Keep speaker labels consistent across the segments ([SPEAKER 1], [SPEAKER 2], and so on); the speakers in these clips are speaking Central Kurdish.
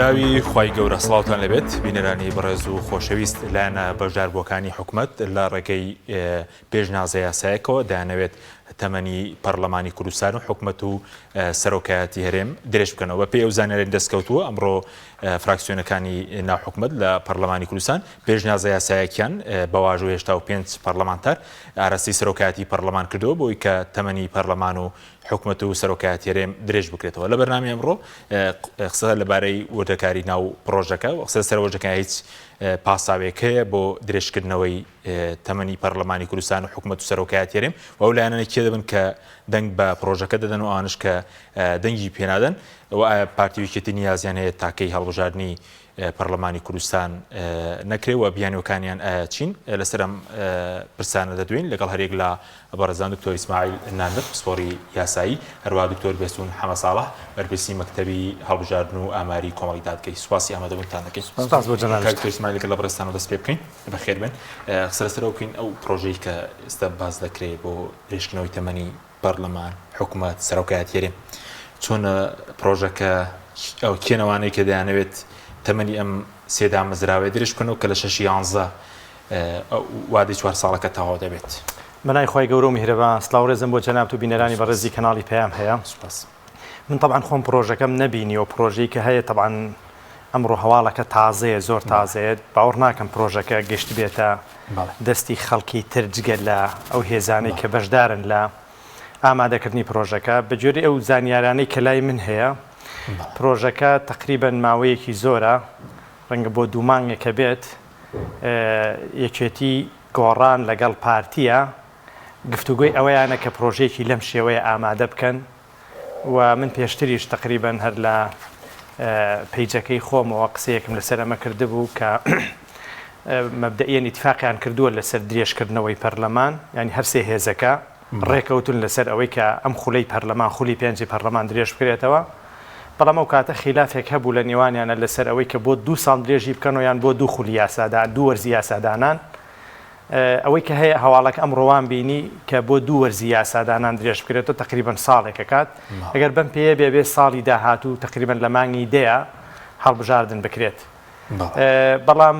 [SPEAKER 1] ناوی خی گەورە سڵاوتان لەبێت بینەرانی بەڕێز و خۆشەویست لایەنە بەشداربووەکانی حکوومەت لە ڕێگەی پێشنیازە یاسایەکەوە دەیانەوێت تەمەنی پەرلەمانی کوردستان و حکوومەت و سەرۆکایەتی هەرێم درێژ بکەنەوە بە پێی ئەو زانیاریان دەستکەوتووە ئەمڕۆ فراکسیۆنەکانی ناوحکوومەت لە پەرلەمانی کوردستان پێشنیازە یاسایەکیان بە واژۆی هێشتا و 5 پەرلەمانتار ئاراستی سەرۆکایەتی پەرلەمان کردەوە بۆی کە تەمەنی پەرلەمان و حکوومەت و سەرۆکایەتی هەرێم درێژ بکرێتەوە لە بەرنامی ئەمڕۆ قسە لەبارەی وردەکاری ناو پرۆژەکە و قسە سەر وردەکانی هیچ پاساوێک هەیە بۆ درێژکردنەوەی تەمەنی پەرلەمانی کوردستان و حکوومەت و سەرۆکایەتی هەرێم و ئەو لایەنانە کێ دەبن کە دەنگ بە پرۆژەکە دەدەن و ئەوانش کە دەنگی پێنادەن و ئایا پارتیویەتی نیازیان هەیە تاکەی هەڵبژاردننی پەرلەمانی کوردستان نەکرێەوە بیانەکانیان چین لەسەر ئەم پرسانە دەدوین لەگەڵ هەرێک لە بەڕێزان دکتۆر ئیسماعیل ناندر پسپۆڕی یاسایی هەروەها دکتۆر بێسون حەمە ساڵح بەرپرسی مەکتەبی هەڵبژاردن و ئاماری کۆمەڵی دادگەی سوپاسی ئامادەبوونتان دەکەین.
[SPEAKER 2] سپاس بۆ جەناب
[SPEAKER 1] دکتۆر ئیسماعیل لەگەڵ بەڕێزانەوە دەست پێ بکەین بەخێر بن. قسە لەسەرەوە بکەین ئەو پرۆژەی کە ئێستا باز دەکرێت بۆ درێژکردنەوەی تەمەنی پەرلەمان حکوومەت سەرۆکایەتی هەرێم چۆن پرۆژەکە ئەو کێنەوانەی کە دەیانەوێت تەمەنی ئەم سێدا مەزراوێ درێژ بکەنەوە کە لە 6 وادەی 4 ساڵەکە تەواو دەبێت.
[SPEAKER 2] بەنای خۆی گەورە و میهرەبان سڵاو ڕێزم بۆ جەناب و بینەرانی بەڕێزی کەناڵی پەیام هەیە. من طبعا خۆم پرۆژەکەم نەبینیەوە پرۆژەی کە هەیە طبعا ئەمڕۆ هەواڵەکە تازەیە زۆر تازەیە باوەڕ ناکەم پرۆژەکە گەشت بێتە دەستی خەڵکی تر جگە لە ئەو هێزانەی کە بەشدارن لە ئامادەکردنی پرۆژەکە بە جۆری ئەو زانیارانەی کە لای من هەیە. پرۆژەکە تقریبەن ماوەیەکی زۆرە ڕەنگە بۆ 2 مانگێکە بێت یەکێتی گۆڕان لەگەڵ پارتیە گفتوگوی ئەوەیانە کە پرۆژێکی لەم شێوەیە ئامادە بکەن و من پێشتریش تقریبەن هەر لە پیجەکەی خۆمەوە قسەیەکم لەسەر ئەمە کردبوو کە مەبدەئیەن ئیتفاقیان کردووە لەسەر درێژکردنەوەی پەرلەمان ینی هەرسێ هێزەکە ڕێکەوتون لەسەر ئەوەی کە ئەم خولەی پەرلەمان خولی 5 پەرلەمان درێژ بکرێتەوە. بەڵام ئەو کاتە خلافێک هەبوو لە نێوانیانە لەسەر ئەوەی کە بۆ 2 ساڵ درێژی بکەن و یان بۆ 2 خولی یاسادان 2 وەرزی یاسادانان ئەوەی کە هەیە هەواڵەکە ئەمڕۆوان بینی کە بۆ 2 وەرزی یاسادانان درێژ بکرێتەوە تقریبان ساڵێکە کات ئەگەر بەم پێیە بێ ساڵی داهاتوو تقریبان لە مانگی دەیە هەڵبژاردن بکرێت. بەڵام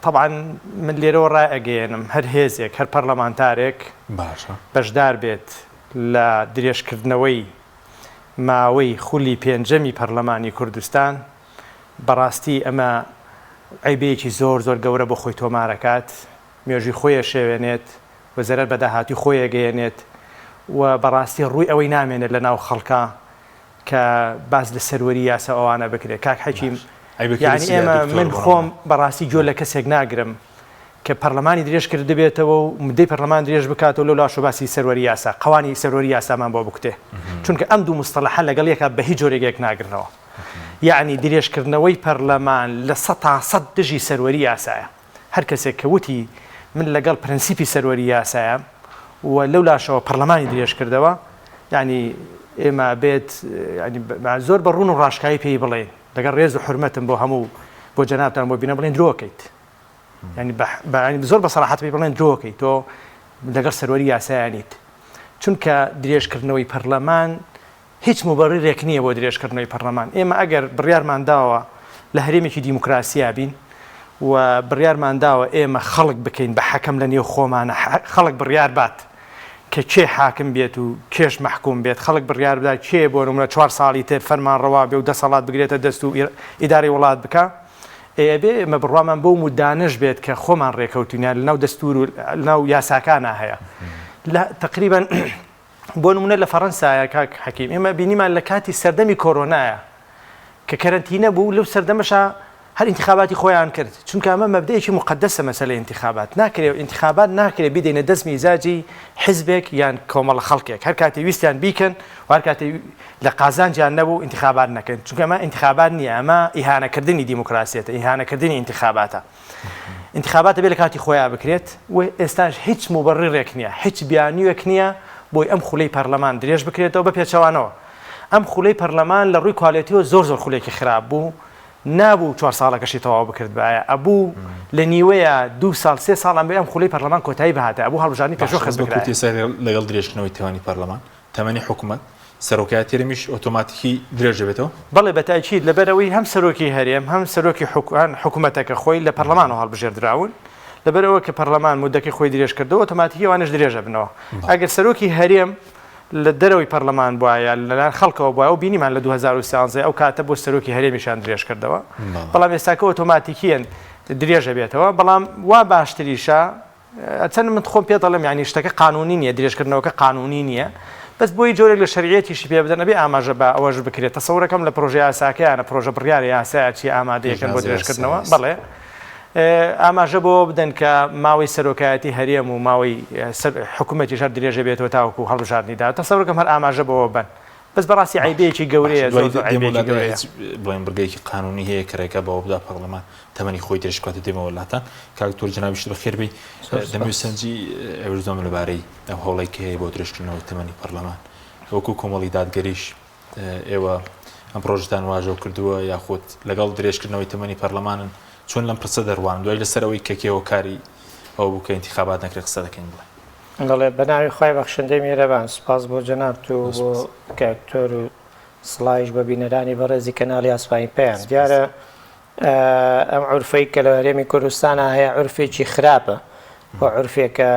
[SPEAKER 2] طبعا من لێرەوە ڕائەگەێنم هەر هێزێک هەر پەرلەمانتارێک بەشدار بێت لە درێژکردنەوەی ماوەی خولی 5 پەرلەمانی کوردستان بەڕاستی ئەمە عیبەیەکی زۆر گەورە بۆ خۆی تۆمارەکات مێژوی خۆیە شێوێنێت وەزەرەت بە داهاتی خۆیە گەیەنێت و بەڕاستی ڕووی ئەوەی نامێنێت لە ناو خەڵکە کە باز لە سەروەری یاسا ئەوانە بکرێت. کاک حەکیم یعنی ئێمە من خۆم بەڕاستی جۆ لە کەسێک ناگرم کە پەرلەمانی درێژ کرد دەبێتەوە و مدەی پەرلەمان درێژ بکاتەوە لەو لاشۆ باسی سەروەری یاسا قەوانی سەروەری یاسامان بۆ بکتێ چونکە ئەم دوو مستەڵەحە لەگەڵ یەکە بە هیچ جۆرێک ناگرنەوە. یعنی درێژکردنەوەی پەرلەمان لە 100% دژی سەروەری یاسایە. هەر کەسێک کە وتی من لەگەڵ پرەنسیپی سەروەری یاسایە و لەو لاشەوە پەرلەمانی درێژ کردەوە ینی ئێمە بێت زۆر بە ڕوون و ڕاشکایی پێی بڵێ لەگەڵ ڕێز و حورمەتم بۆ هەموو بۆ جەنابتان بۆ بینە بڵێن درۆکەیت ینی زۆر بە سەراحەت پێی بڵێن درۆکەیت تۆ لەگەڵ سەروەری یاسایانیت چونکە درێژکردنەوەی پەرلەمان هیچ مبەڕیرێک نییە بۆ درێژکردنەوەی پەرلەمان. ئێمە ئەگەر بڕیارمان داوە لە هەرێمێکی دیموکراسیا بین و بڕیارمان داوە ئێمە خەڵک بکەین بە حەکەم لە نێو خۆمانە خەڵک بڕیار بات کە کێ حاکم بێت و کێش مەحکوم بێت خەڵک بڕیار بدات کێ بۆ نمونە 4 ساڵی تر فەرمان ڕەوا بێ و 10 ساڵات بگرێتە دەست و ئیداری وڵات بکە ئێبێ ئێمە بڕوامان بۆ مدانش بێت کە خۆمان ڕێکەوتینیان لەناو دەستور و لەناو یاساکانە هەیە. تقریبا بۆ نمونە لە فەڕەنسایە کاک حەکیم ئێمە بینیمان لە کاتی سەردەمی کۆرۆنایە کە کەرەنتینە بوو لەو سەردەمەشە هەر انتخاباتی خۆیان کرد چونکە ئەمە مەبدەیەکی مقدسە مەسەلەی انتخابات ناکرێت انتخابات ناکرێت بدەینە دەست میزاجی حزبێک یان کۆمەڵە خەڵکێک هەر کاتێ ویستیان بیکەن و هەر کاتێ لە قازانجیان نەبوو انتخابات نەکەن چونکە ئەمە انتخابات نییە ئەمە ئیهانەکردنی دیموکراسیەتە ئیهانەکردنی انتخاباتە. انتخاباتە بێ لە کاتی خۆیان بکرێت و ئێستاش هیچ مبەڕیرێک نییە هیچ بیانیوێک نییە بۆی ئەم خولەی پەرلەمان درێژ بکرێتەوە بە پێچەوانەوە. ئەم خولەی پەرلەمان لە ڕووی کواڵیتیەوە زۆر خولێکی خراپ بوو نابوو 4 ساڵەکەشی تەواو بکرد بایە ئەبوو لە نیوەیە 2 ساڵ 3 ساڵان بێ ئەم خولەی پەرلەمان کۆتایی بەهاتە ئەبوو هەڵبژاردننی پێشەوە خەز بکرێت.
[SPEAKER 1] سەر لەگەڵ درێژکردنەوەی تێوانی پەرلەمان تەمەنی حکوومەت سەرۆکایەتی هەرێمیش ئۆتۆماتیکی درێژ دەبێتەوە
[SPEAKER 2] بەڵێ بەتاکید لەبەرەوەی هەم سەرۆکی هەرێم هەم سەرۆکی حکوومەتەکە خۆی لە پەرلەمانەوە هەڵبژێردراون لەبەرەوە کە پەرلەمان مودەکەی خۆی درێژ کردەوە ئۆتۆماتیکی ئەوانش درێژە بنەوە ئەگەر سەرۆکی هەرێم لە دەرەوەی پەرلەمان بواە لەلایەن خەڵکەوە بواە و بینیمان لە 2013 ئەو کاتە بۆ سەرۆکی هەرێمیشان درێژ کردەوە بەڵام ئێستاکە ئۆتۆماتیکیەن درێژە بێتەوە بەڵام وا باشتریشە چەند من خۆم پێ دەڵێم یعنی شتەکە قانونی نییە درێژکردنەوەکە قانونی نییە بەس بۆی جۆرێک لە شەریعەتیشی پێ بدەن نەبێ ئاماژە بە ئەوەش بکرێت تەسەورەکەم لە پرۆژه یاساکەیانە پرۆژە بڕیارە یاسایەتی ئامادەیەکەن بۆ درێژکردنەوە بەڵێ ئاماژە بۆ بدەن کە ماوەی سەرۆکایەتی هەرێم و ماوەی حکوومەتی شار درێژە بێتەوە تاوەکو هەڵبژاردنیدا تەسەورەکەم هەر ئاماژە بۆەوە بن بەس بەڕاستی عیبەیەکی گەورەیە
[SPEAKER 1] بڵێن بڕگەیەکی قانونی هەیە کڕێکە بەوە بدا پەرلەمان تەمەنی خۆی درێژکاتە دێمەوە وڵاتان کاکتۆر جنابیشت بەخێربی دەمەوێت سەنجی ئەوردۆم لەبارەی ئەو هەوڵێک هەیە بۆ درێژکردنەوەی تەمەنی پەرلەمان وەکو کۆمەڵی دادگەریش ئێوە ئەم پرۆژتان واژۆ کردووە یاخود لەگەڵ درێژکردنەوەی تەمەنی پەرلەمانن چۆن لەم پرسە دەڕوان دوای لەسەرەوەی کەکێەوە کاری ئەو بوو کە ئینتیخابات نەکرێت قسە دەکەین بڵێ
[SPEAKER 3] دەڵێ بەناوی خۆی بەخشندەی میێرەبان سپاس بۆ جەناب و بۆ کاکتۆر و سڵایش بە بینەرانی بەڕێزی کەناڵی ئاسپانی پێیان دیارە ئەم عورفەی کە لە هەرێمی کوردستانە هەیە عورفێکی خراپە بۆ عورفێکە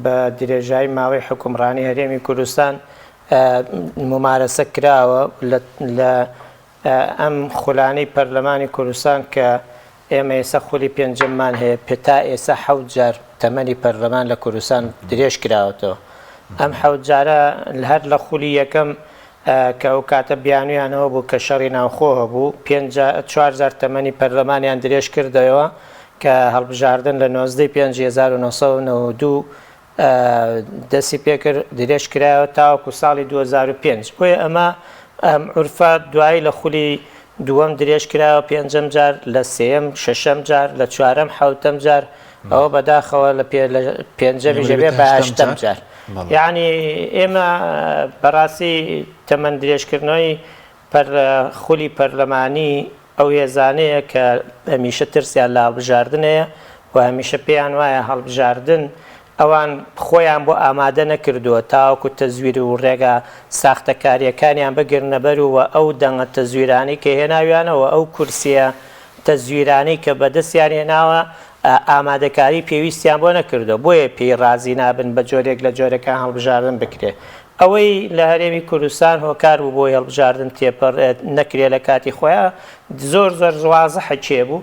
[SPEAKER 3] بە درێژایی ماوەی حکومڕانی هەرێمی کوردستان ممارەسە کراوە لە ئەم خولانەی پەرلەمانی کوردستان کە ئێمە ئێستا خولی پێنجەممان هەیە پتا ئێستا حەوت جار تەمەنی پەرلەمان لە کوردستان درێژ کراوەتەوە ئەم حەوت جارە هەر لە خولی یەکەم کە ئەو کاتە بیانویانەوە بوو کە شەڕی ناوخۆ هەبوو 4,000 تەمەنی پەرلەمانیان درێژ کردەوە کە هەڵبژاردن لە 1992 دەستی پێکرد درێژ کرایەوە تاوەکو ساڵی 2005 بۆیە ئەمە عورفە دوایی لە خولی دووەم درێژ کراوە پێنجەم جار لە سێەم شەشەم جار لە چوارەم حەوتەم جار ئەوە بەداخەوە لە پێنجەمی ژەبێ بە هەشتەم جار یعنی ئێمە بەڕاستی تەمەن درێژکردنەوەی خولی پەرلەمانی ئەو هێزانەیە کە هەمیشە ترسیان لە هەڵبژاردنەیە و هەمیشە پێیان وایە هەڵبژاردن ئەوان خۆیان بۆ ئامادە نەکردووە تاوەکو تەزویر و ڕێگا ساختەکاریەکانیان بگرنەبەرەوە ئەو دەنگە تەزویرانی کە هێناویانەوە ئەو کورسیە تەزویرانی کە بەدەستیان هێناوە ئامادەکاری پێویستیان بۆ نەکردو بۆیە پێی ڕازی نابن بە جۆرێک لە جۆرەکان هەڵبژاردن بکرێ ئەوەی لە هەرێمی کوردستان هۆکار بوو بۆی هەڵبژاردن نەکرێ لە کاتی خۆیان زۆر واضحە چێ بوو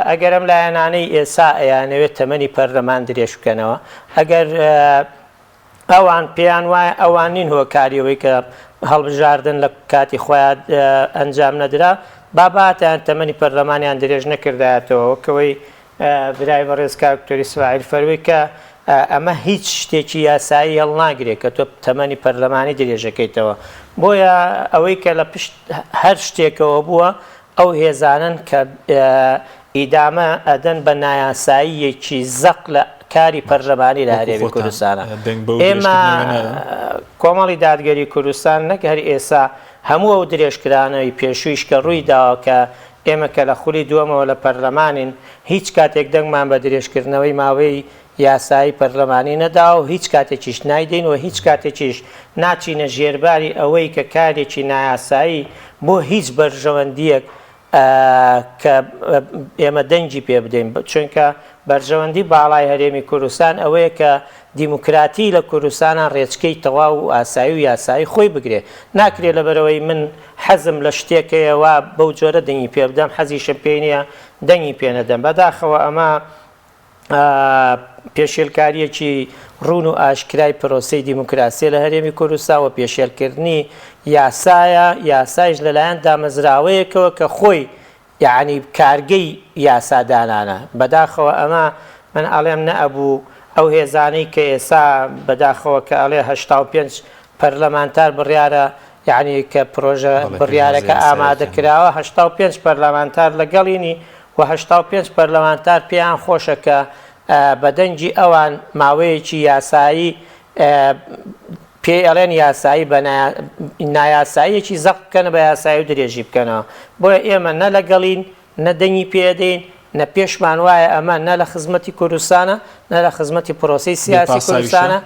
[SPEAKER 3] ئەگەر ئەم لایەنانەی ئێسا ئەیانەوێت تەمەنی پەرلەمان درێژ بکەنەوە ئەگەر ئەوان پێیان وایە ئەوان نین هۆکاریەوەی کە هەڵبژاردن لە کاتی خۆیان ئەنجام نەدرا باباتیان تەمەنی پەرلەمانیان درێژ نەکردایەتەوە وەکەوەی برای بەڕێز کاکتۆری سواعیل فەرمووی کە ئەمە هیچ شتێکی یاسایی هەڵناگرێت کە تۆ تەمەنی پەرلەمانی درێژەکەیتەوە بۆیە ئەوەی کە لە پشت هەر شتێکەوە بووە ئەو هێزانن کە ئیدامە ئەدەن بە نایاساییەکی زەق لە کاری پەرلەمانی لە هەرێمی کوردستانە ئێمە کۆمەڵی دادگەری کوردستان نەک هەر ئێسا هەموو ئەو درێژکرانەوەی پێشوویش کە ڕووی داوە کە ئێمە کە لە خولی دووەمەوە لە پەرلەمانین هیچ کاتێک دەنگمان بە درێژکردنەوەی ماوەی یاسایی پەرلەمانی نەدا و هیچ کاتێکیش نایدەین و هیچ کاتێکیش ناچینە ژێرباری ئەوەی کە کارێکی نایاسایی بۆ هیچ بەرژەوەندیەک کە ئێمە دەنگی پێ بدەین چونکە بەرژەوەندی باڵای هەرێمی کوردستان ئەوەیە کە دیموکراتی لە کوردستانە ڕێچکەی تەواو و ئاسایی و یاسایی خۆی بگرێ ناکرێت لەبەرەوەی من حەزم لە شتێکەوە بەو جۆرە دەنگی پێ بدەم حەزیشم پێ نییە دەنگی پێ نەدەم بەداخەوە ئەمە پێشێلکاریەکی ڕوون و ئاشکرای پرۆسەی دیموکراسی لە هەرێمی کوردستان و پێشێلکردنی یاسایش لەلایەن دامەزراوەیەکەوە کە خۆی یعنی کارگەی یاسادانانە بەداخەوە ئەمە من ئەڵێم نەئەبوو ئەو هێزانەی کە ئێسا بەداخەوە کە ئەڵێ 85 پەرلەمانتار بڕیارە یعنی کە پرۆژە بڕیارەکە ئامادە کراوە 85 پەرلەمانتار لەگەڵینی و 85 پەرلەمانتار پێیان خۆشە کە بەدەنگی ئەوان ماوەیەکی یاسایی پێ ئەڵێن یاسایی بە نایاساییەکی زەق بکەنە بە یاسایی و درێژی بکەنەوە بۆیە ئێمە نە لەگەڵین نە دەنگی پێدەین نە پێشمان وایە ئەمە نە لە خزمەتی کوردستانە نە لە خزمەتی پرۆسەی سیاسی کوردستانە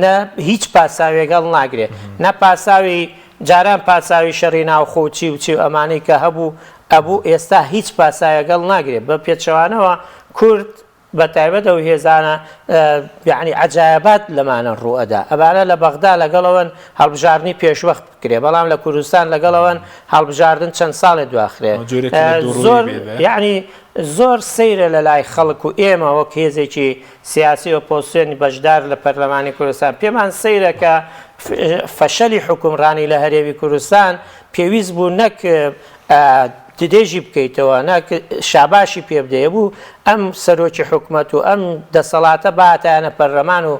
[SPEAKER 3] نە هیچ پاساوێگەڵ ناگرێت نە پاساوی جاران پاساوی شەڕی ناوخۆچی و چی و ئەمانەی کە هەبوو ئەبوو ئێستا هیچ پاسایەگەڵ ناگرێت بە پێچەوانەوە کورد بە تایبەت ئەو هێزانە یعنی عجایبات لەمانە ڕوئەدا ئەبانە لە بەغدا لەگەڵەوەن هەڵبژاردننی پێشوەخت بکرێ بەڵام لە کوردستان لەگەڵەوەن هەڵبژاردن چەند ساڵێ دواخرێ زۆر یعنی زۆر سەیرە لە لای خەڵک و ئێمە وەک هێزێکی سیاسی ئۆپۆزیسیۆنی بەشدار لە پەرلەمانی کوردستان پێمان سەیرە کە فەشەلی حکومڕانی لە هەرێمی کوردستان پێویست بوو نەک دێژی بکەیتەوە نەک شاباشی پێ بدەیە بوو ئەم سەرۆکی حکومەت و ئەم دەسەڵاتە باتیانە پەرلەمان و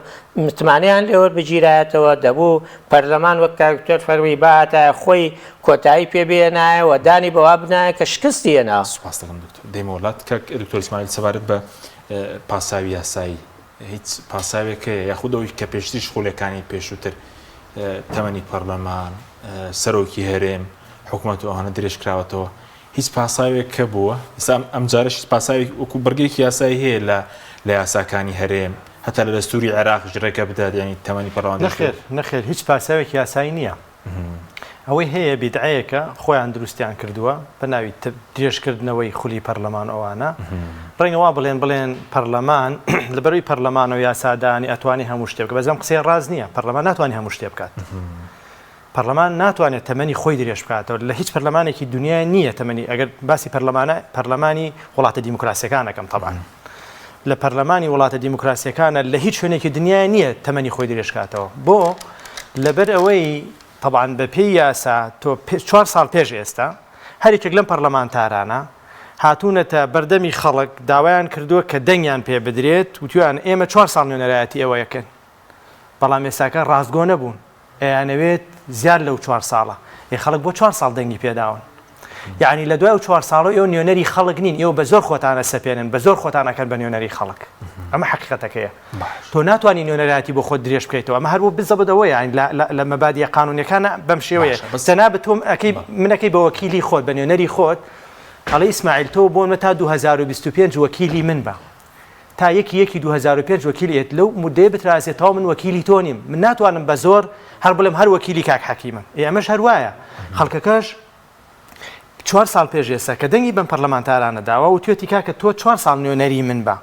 [SPEAKER 3] متمانیان لێوە بگیرایەتەوە دەبوو پەرلەمان وەک کاکتۆر فەرمی باتە خۆی کۆتایی پێبێنایە و دانی بەوا بنایە کە شکستی هێنا.
[SPEAKER 1] سوپاس دەکەم دکتۆر دەیمەوڵات کە دکتۆر ئیسماعیل سەبارەت بە پاساوی یاسایی هیچ پاساوێکە یاخودەوەی کە پێشتری شخولەکانی پێشووتر تەمەنی پەرلەمان سەرۆکی هەرێم حکومەت و ئەوانە درێژ کراوەتەوە هیچ پاساوێک کە بووە ئەم جارش پاساوی وەکو بەرگێکی یاسایی هەیە لە یاساکانی هەرێم هەتا لە دەستوری عێراق ژرەکە بدات ینی تەمەنی پەرلەمان
[SPEAKER 2] نەخێر هیچ پاساوێکی یاسایی نییە ئەوەی هەیە بیدعەیەکە خۆیان دروستیان کردووە بە ناوی درێژکردنەوەی خولی پەرلەمان ئەوانە ڕێنگەوا بڵێن پەرلەمان لەبەرەوەی پەرلەمان و یاسادانی ئەتوانی هەموو شتێک بکات بەزەم قسەی ڕاست نییە پەرلەمان ناتوانێت هەموو شتێ بکات پەرلەمان ناتوانێت تەمەنی خۆی درێژ بکاتەوە لە هیچ پەرلەمانێکی دنیای نییە تەمەنی ئەگەر باسی پەرلەمانی وڵاتە دیموکراسیەکانەکەم تەبعاً لە پەرلەمانی وڵاتە دیموکراسیەکانە لە هیچ شوێنێکی دنیای نییە تەمەنی خۆی درێژ بکاتەوە بۆ لەبەر ئەوەی طبعاً بە پێی یاسا تۆ 4 ساڵ پێش ئێستا هەرێکێک لەم پەرلەمانتارانە هاتوونەتە بەردەمی خەڵک داوایان کردووە کە دەنگیان پێ بدرێت وتیان ئێمە 4 ساڵ نوێنەرایەتی ئەوە یەکەن بەڵام ئێستاکە ڕاستگۆ نەبوون ئەیانەوێت زیاد لەو 4 ساڵە خەڵک بۆ 4 ساڵ دەنگی پێداون یعنی لە دوای 4 ساڵ ئێوە نوێنەری خەڵک نین ئێوە بە زۆر خۆتانە سەپێنن بە زۆر خۆتانەکەن بە نوێنەری خەڵک ئەمە حقیقەتەکەیە تۆ ناتوانانی نوێنەرایەتی بۆ خۆت درێژ بکەیتەوە ئەمە هەر بۆ بزەبەوە یعنی لە مەبادیە قانونیەکانە بەم شێوەیە تەنابەت تۆ منەکەی بە وەکیلی خۆت بە نوێنەری خۆت قەڵی ئیسماعیل تۆ بۆمە تا 2025 وەکیلی من بە تا یەکی 2005 وەکیلیت لەو مودەیە بترازێتەوە من وەکیلی تۆ نیم من ناتوانم بە زۆر هەر بڵێم هەر وەکیلی کاک حەکیمم ئەمەش هەروایە خەڵکەکەش 4 ساڵ پێش ئێستا کە دەنگی بەم پەرلەمانتارانە داوە و توێتی کاکە تۆ 4 ساڵ نوێنەری من بە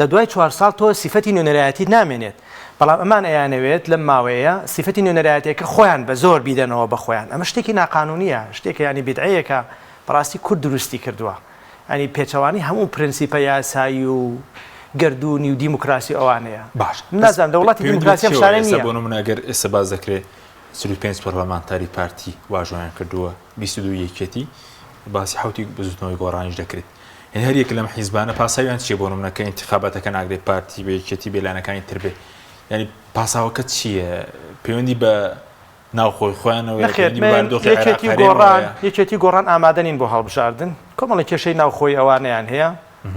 [SPEAKER 2] لە دوای 4 ساڵ تۆ سیفەتی نوێنەرایەتی نامێنێت بەڵام ئەمان ئەیانەوێت لەم ماوەیە سیفەتی نوێنەرایەتێکە خۆیان بە زۆر بیدەنەوە بە خۆیان ئەمە شتێکی ناقانونیە شتێکە ینی بیدعەیەکە بەڕاستی کورد دروستی کردووە ئەنی پێچەوانی هەموو پرینسیپە یاسایی و گردوونی و دیموکراسی ئەوانەیە باش نازانم دە وڵاتی دیموکراسی شارە نییە
[SPEAKER 1] بۆ نمونە ئەگەر ئێستا باز دەکرێت 35 پەرلەمانتاری پارتی واژۆیان کردووە 22 یەکێتی باسی حوتی بزوتنەوەی گۆڕانیش دەکرێت هەر یەک لەم حیزبانە پاساویان چیە بۆ نمونە کە انتخاباتەکە ناگرێت پارتی بە یەکێتی بێلانەکانی تر بێ ینی پاساوەکە چییە پەیوەندی بە ناوخۆی خۆیانەوە
[SPEAKER 2] یەکێتی گۆڕان ئامادەنین بۆ هەڵبژاردن کۆمەڵی کێشەی ناوخۆی ئەوانەیان هەیە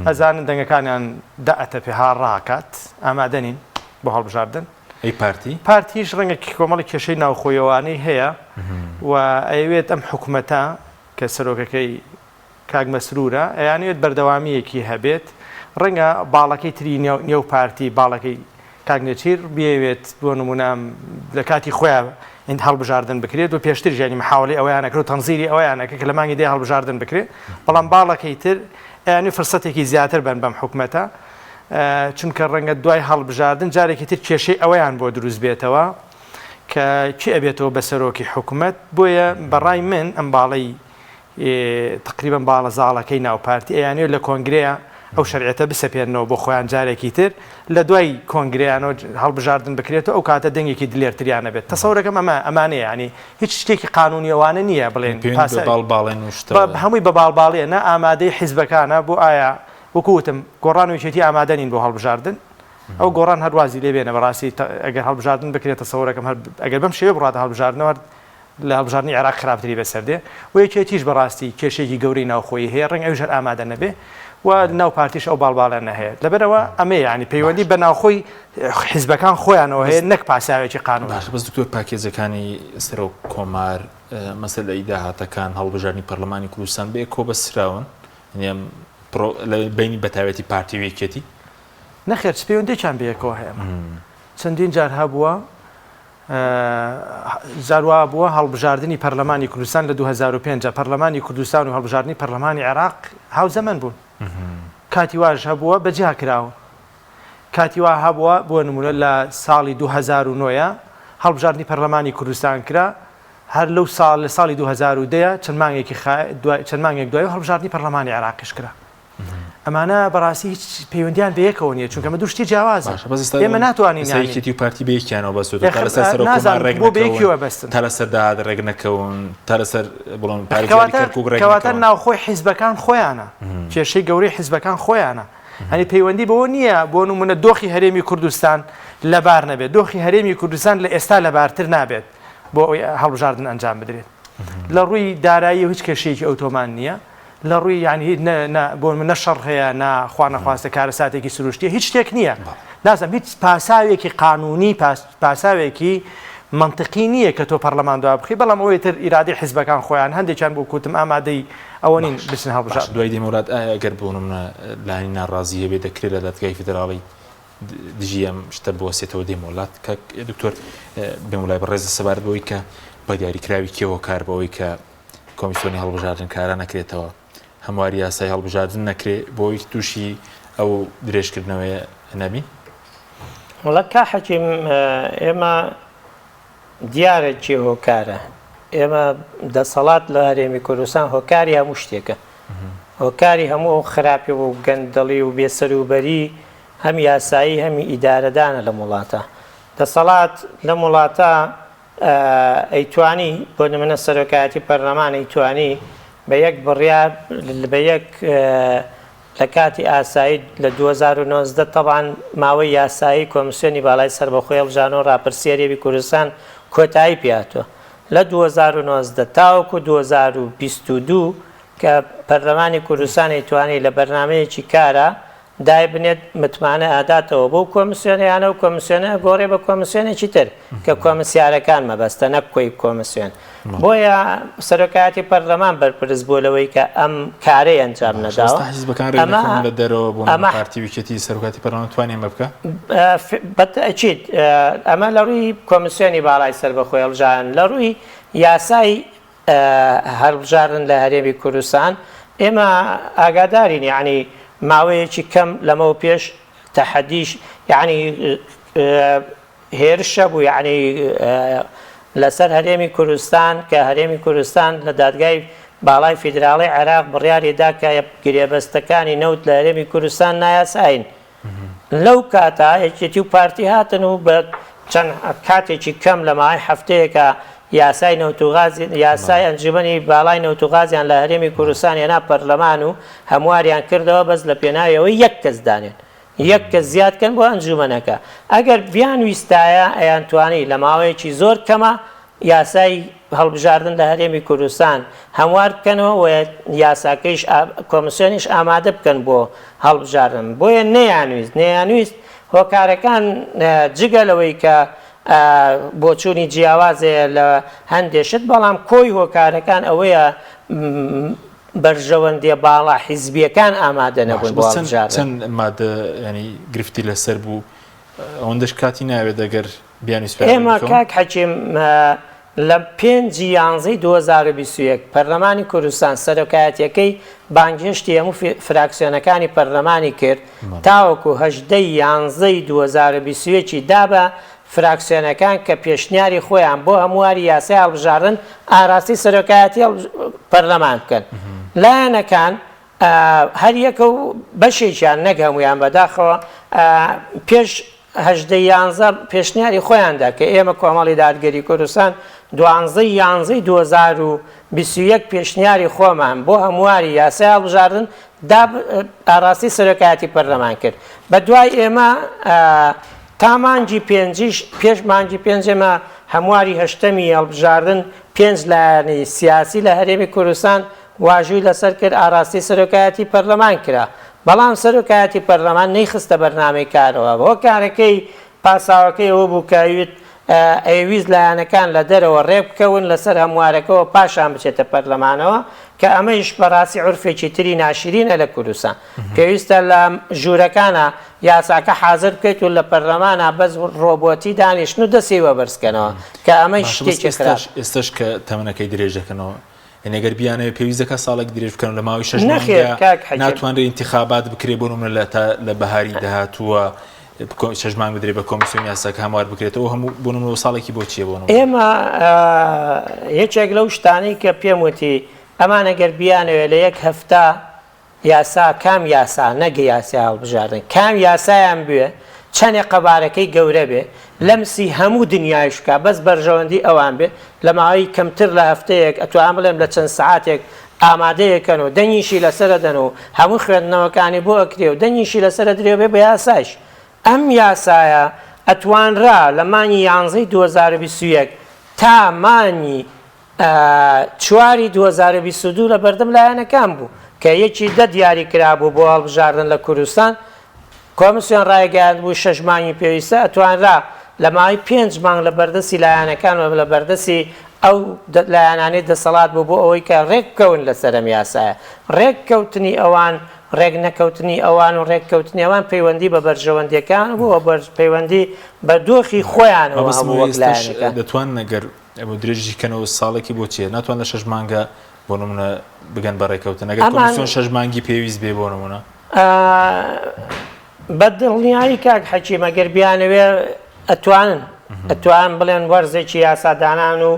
[SPEAKER 2] ئەزانن دەنگەکانیان دائەتە پێها ڕاکات ئامادەنین بۆ هەڵبژاردن
[SPEAKER 1] ئەی
[SPEAKER 2] پارتیش ڕەنگە کۆمەڵی کێشەی ناوخۆیەوانەی هەیە و ئەیەوێت ئەم حکوومەتە کە سەرۆکەکەی کاک مەسرورە ئەیانوێت بەردەوامیەکی هەبێت ڕەنگە باڵەکەی تری نێو پارتی باڵەکەی کاگنێچیر بێوێت بۆ نمونام لە کاتی خۆیان هەڵبژاردن بکرێت و پێشتر ژیانی محاوڵی ئەویانەکە و تەنزیری ئەویانەکە کە لە مانگی دێ هەڵبژاردن بکرێت بەڵام باڵەکەی تر ئەیانوێت فرسەتێکی زیاتر بن بەم حکوومەتە چونکە ڕەنگە دوای هەڵبژاردن جارێکی تر کێشەی ئەویان بۆ دروست بێتەوە کە چی ئەبێتەوە بە سەرۆکی حکوومەت بۆیە بەڕای من ئەم باڵەی تقریبا باڵە زاڵەکەی ناوپارتی ئەیانوێت لە کۆنگرەیە ئەو شەرعەتە بسەپێنەوە بۆ خۆیان جارێکی تر لە دوای کۆنگریانەوە هەڵبژاردن بکرێتەوە ئەو کاتە دەنگێکی دلێرتریانە بێت تەسەورەکەم ئەمانەیە ینی هیچ شتێکی قانونیەوانە نییە بڵێن هەمووی بە باڵباڵەیە نە ئامادەی حیزبەکانە بۆ ئایا وەکوتم گۆڕان و یەکێتی ئامادەنین بۆ هەڵبژاردن ئەو گۆڕان هەروازی لێبێنە بەڕاستی ئەگەر هەڵبژاردن بکرێت تەسەورەکەم ئەگەر بەم شێوە بڕاتە هەڵبژاردنەوە لە هەڵبژاردننی عێراق خراپتری بەسەردێ و یەکێتیش بەڕاستی کێشێکی گەورەی ناوخۆی هەیە ڕەنگە ئەویش هەر ئامادە نەبێ و ناو پارتیش ئەو باڵباڵە نەهەیە لەبەرەوە ئەمە ینی پەیوەندی بە ناوخۆی حیزبەکان خۆیانەوە هەیە نەک پاساوێکی قانون
[SPEAKER 1] بەس دکتۆر پاکێزەکانی سەرۆک کۆمار مەسەلەی داهاتەکان هەڵبژاردننی پەرلەمانی کوردستان بێ کۆ بەسراون بینی بەتاوێتی پارتی و یەکێتی
[SPEAKER 2] نەخێر پەیوەندێکیان بەیەکەوە هەیە چەندین جار هەبووە جاروا بووە هەڵبژاردننی پەرلەمانی کوردستان لە 2005 پەرلەمانی کوردستان و هەڵبژاردننی پەرلەمانی عێراق هاوزەمەند بوون کاتی واژ هەبووە بەجیا کراوە کاتی وا هەبووە بۆ نمونە لە ساڵی 2009 هەڵبژاردننی پەرلەمانی کوردستان کرا هەر لەو ساڵ لە ساڵی 2010 چەند مانگێک دوای هەڵبژاردننی پەرلەمانی عێراقیش کرا ئەمانە بەڕاستی هیچ پەیوەندیان بە یەکەوە نییە چونکە مە دوشتی جیاوازە ئێمە ناتوانین
[SPEAKER 1] سەرکێتی و پارتی بەیەکیانەوە بەست
[SPEAKER 2] بەستن
[SPEAKER 1] تا لەسەر داد ڕێک نەکەون تا لەسەر بڵۆن
[SPEAKER 2] کەواتە ناوخۆی حیزبەکان خۆیانە کێشەی گەورەی حیزبەکان خۆیانە هەنی پەیوەندی بەوە نییە بۆ نمونە دۆخی هەرێمی کوردستان لەبار نەبێت دۆخی هەرێمی کوردستان لە ئێستا لەبارتر نابێت بۆ ئەوی هەڵبژاردن ئەنجام بدرێت لە ڕووی دارایی و هیچ کێشەیەکی ئۆتۆمان نییە لە ڕووی یعنی بۆ من نەشەڕ هەیە ناخوا نەخواستە کارەساتێکی سروشتیە هیچ شتێک نییە نازم هیچ پاساوێکی قانونی پاساوێکی منطقی نییە کە تۆ پەرلەمان دوا بخی بەڵام ئەوەی تر ئیرادی حیزبەکان خۆیان هەندێکیان بۆ کوتم ئامادەی ئەوە نین بچن هەڵبژاردن
[SPEAKER 1] دوای دێمەولات ئەگەر بۆ لانی ناڕازی هەبێت دەکرێت لە دادگای فیدراڵی دژی ئەم شتە بوەسێتەوە دێمەولات کە دکتۆر بێمولای بەڕێزە سەبارەت بەوەی کە بە دیاریکراوی کێوە کار بەوەی کە کۆمیسیۆنی هەڵبژاردن کارە نەکرێتەوە هەمواری یاسای هەڵبژاردن نەکرێت بۆی تووشی ئەو درێژکردنەوەی نەبین
[SPEAKER 3] وڵا کا حەکیم ئێمە دیارە چی هۆکارە ئێمە دەسەڵات لە هەرێمی کوردستان هۆکاری هەموو شتێکە هۆکاری هەموو خراپی و گەندەڵی و بێسەروبەری هەم یاسایی هەمی ئیدارەدانە لە وڵاتە دەسەڵات لە وڵاتە ئەیتوانی بۆ نمونە سەرۆکایەتی پەرلەمان ئەیتوانی بە یەک بڕیار بە یەک لە کاتی ئاسایی لە 2009 تەبان ماوەی یاسایی کۆمیسیۆنی باڵای سەربەخۆی هەڵبژاردن و ڕاپرسیارێکی کوردستان کۆتایی پیاتوە لە 2009 تاوەکو 2022 کە پەرلەمانی کوردستان ئەیتوانی لە بەرنامەیەکی کارە دای بنێت متمانە ئاداتەوە بۆ کۆمیسیۆنیانە و کۆمیسیۆنە گۆڕێ بە کۆمیسیۆنێکی تر کە کۆمسیارەکان مەبەستە نەک کۆی کۆمیسیۆن بۆیە سەرۆکایەتی پەرلەمان بەرپرس بۆ لەوەی کە ئەم کارەی ئەنجام نەداوە
[SPEAKER 1] لە دەرەوە بۆ پارتیویکێتی سەرۆکاتی پەرلەمان توانێ مە بکە
[SPEAKER 3] بەتەئکید ئەمە لە ڕووی کۆمیسیۆنی باڵای سەربەخۆی هەڵبژاردن لە ڕووی یاسای هەڵبژاردن لە هەرێمی کوردستان ئێمە ئاگادارین یعنی ماوەیەکی کەم لەمەوە پێش تەحەدیش یعنی هێرشە بوو یعنی لەسەر هەرێمی کوردستان کە هەرێمی کوردستان لە دادگای باڵای فیدراڵی عێراق بڕیاریدا کە گرێبەستەکانی نەوت لە هەرێمی کوردستان نایاساین لەو کاتا یەکێتی و پارتی هاتن و بە چەند کاتێکی کەم لە ماهای هەفتەیەکە یاسای نەوتوغازی یاسای ئەنجومەنی باڵای نەوتوغازیان لە هەرێمی کوردستان هێنا پەرلەمان و هەمواریان کردەوە بەس لە پێناویەوەی یەک کەس دانێن یەک کەس زیادکەن بۆ ئەنجومەنەکە ئەگەر بیان ویستایە ئەیانتوانی لە ماوەیەکی زۆر کەمە یاسای هەڵبژاردن لە هەرێمی کوردستان هەموار بکەنەوە و یاساکەیش کۆمیسیۆنیش ئامادە بکەن بۆ هەڵبژاردن بۆیە نەیانویست هۆکارەکان جگەلەوەی کە بۆچوونی جیاوازەیە لە هەندێشت بەڵام کۆی هۆکارەکان ئەوەیە بەرژەوەندێ باڵا حیزبیەکان ئامادە نەبوون بۆ هەڵبژاردن
[SPEAKER 1] چەند مادە ینی گرفتی لەسەر بوو ئەوەندەش کاتی ناوێت ئەگەر بیانویست
[SPEAKER 3] ئێمە کاک حەکیم لە 5/11/2021 پەرلەمانی کوردستان سەرۆکایەتیەکەی بانگهێشتی هەموو فراکسیۆنەکانی پەرلەمانی کرد تاوەکو 18/11/2021 دابە فراکسیۆنەکان کە پێشنیاری خۆیان بۆ هەمواری یاسای هەڵبژاردن ئاراستی سەرۆکایەتی پەرلەمان بکەن لایەنەکان هەر یەکە و بەشێکیان نەک هەمویان بەداخەوە پێش 18/11 پێشنیاری خۆیاندا کە ئێمە کۆمەڵی دادگەری کوردستان 12/11/2021 پێشنیاری خۆمان بۆ هەمواری یاسای هەڵبژاردن ئاراستی سەرۆکایەتی پەرلەمان کرد بە دوای ئێمە تا مانگی پێش مانگی پێنجێمە هەمواری هەشتەمی هەڵبژاردن 5 لایەنی سیاسی لە هەرێمی کوردستان واژووی لەسەر کرد ئاراستی سەرۆکایەتی پەرلەمان کرا بەڵام سەرۆکایەتی پەرلەمان نەیخستە بەرنامەی کارەوە بۆ کارەکەی پاساوەکەی ئەوە بوو کەویت ئەویست لایەنەکان لە دەرەوە ڕێب بکەون لەسەر هەموارەکەەوە پاشان بچێتە پەرلەمانەوە کە ئەمەش بەڕاستی عورفێکی تری ناشرینە لە کوردستان پێویستە لە ژوورەکانە یاساکە حازر بکەیت و لە پەرلەمانە بەس ڕۆبۆتی دانیشتن و دەسیوە بەرزکەنەوە کە ئەمەی شتێکی
[SPEAKER 1] ئێستش کە تەمەنەکەی درێژەکەنەوە ئەگەر بیانەوە پێویستەکە ساڵێک درێژ بکەن لە ماوەی 6 ناتوانرێت ئینتیخابات بکرێ بۆ نمونە لە بەهاری داهاتووە 6 مانگ بدرێت بە کۆمیسیۆن یاساکە هەموار بکرێتەوە هەموو بۆ نمونە ساڵێکی بۆ چییە بۆ
[SPEAKER 3] ئێمە یەکێک لەو شتانەی کە پێم وتی ئەمان ئەگەر بیانەوێت لە یەک هەفتە یاسا کام یاسا نەگە یاسی هەڵبژاردن کام یاسایان بوێ چەندێ قەبارەکەی گەورە بێ لەمسی هەموو دنیایشکا بەس بەرژەوەندی ئەوان بێ لە ماوەی کەمتر لە هەفتەیەک ئەتوان بڵێم لە چەند سەعاتێک ئامادەیەکەن و دەنگیشی لەسرە دەن و هەموو خوێندنەوەکانی بۆ ئەکرێ و دەنگیشی لەسرە درێ بێ بە یاساش ئەم یاسایە ئەتوانرا لە مانگی 11 2021 تا مانگی 4 2022 لە بەردەم لایەنەکان بوو کە یەکی دیاری کرابوو بۆ هەڵبژاردن لە کوردستان کۆمیسیۆن ڕایگەیاند بوو 6 مانگی پێویستە ئەتوانرا لە ماوەی 5 مانگ لە بەردەستی لایەنەکان و لە بەردەسی ئەو لایەنانەی دەسەڵات بوو بۆ ئەوەی کە ڕێک بکەون لەسەرم یاسایە ڕێککەوتنی ئەوان ڕێک نەکەوتنی ئەوان و ڕێککەوتنی ئەوان پەیوەندی بە بەرژەوەندیەکان بووە پەیوەندی بە دۆخی خۆیانەوە
[SPEAKER 1] دەتوان نەگەر درێژیکەنەوە ساڵێکی بۆ چیە ناتوان لە 6 مانگە بۆ نمونە بگەن بە ڕێککەوتن ئەگەر کۆمیسیۆن 6 مانگی پێویست بێ بۆ نمونە
[SPEAKER 3] بەدڵنیایی کاک حەکیم ئەگەر بیانەوێ ئەتوان بڵێن وەرزێکی یاسادانان و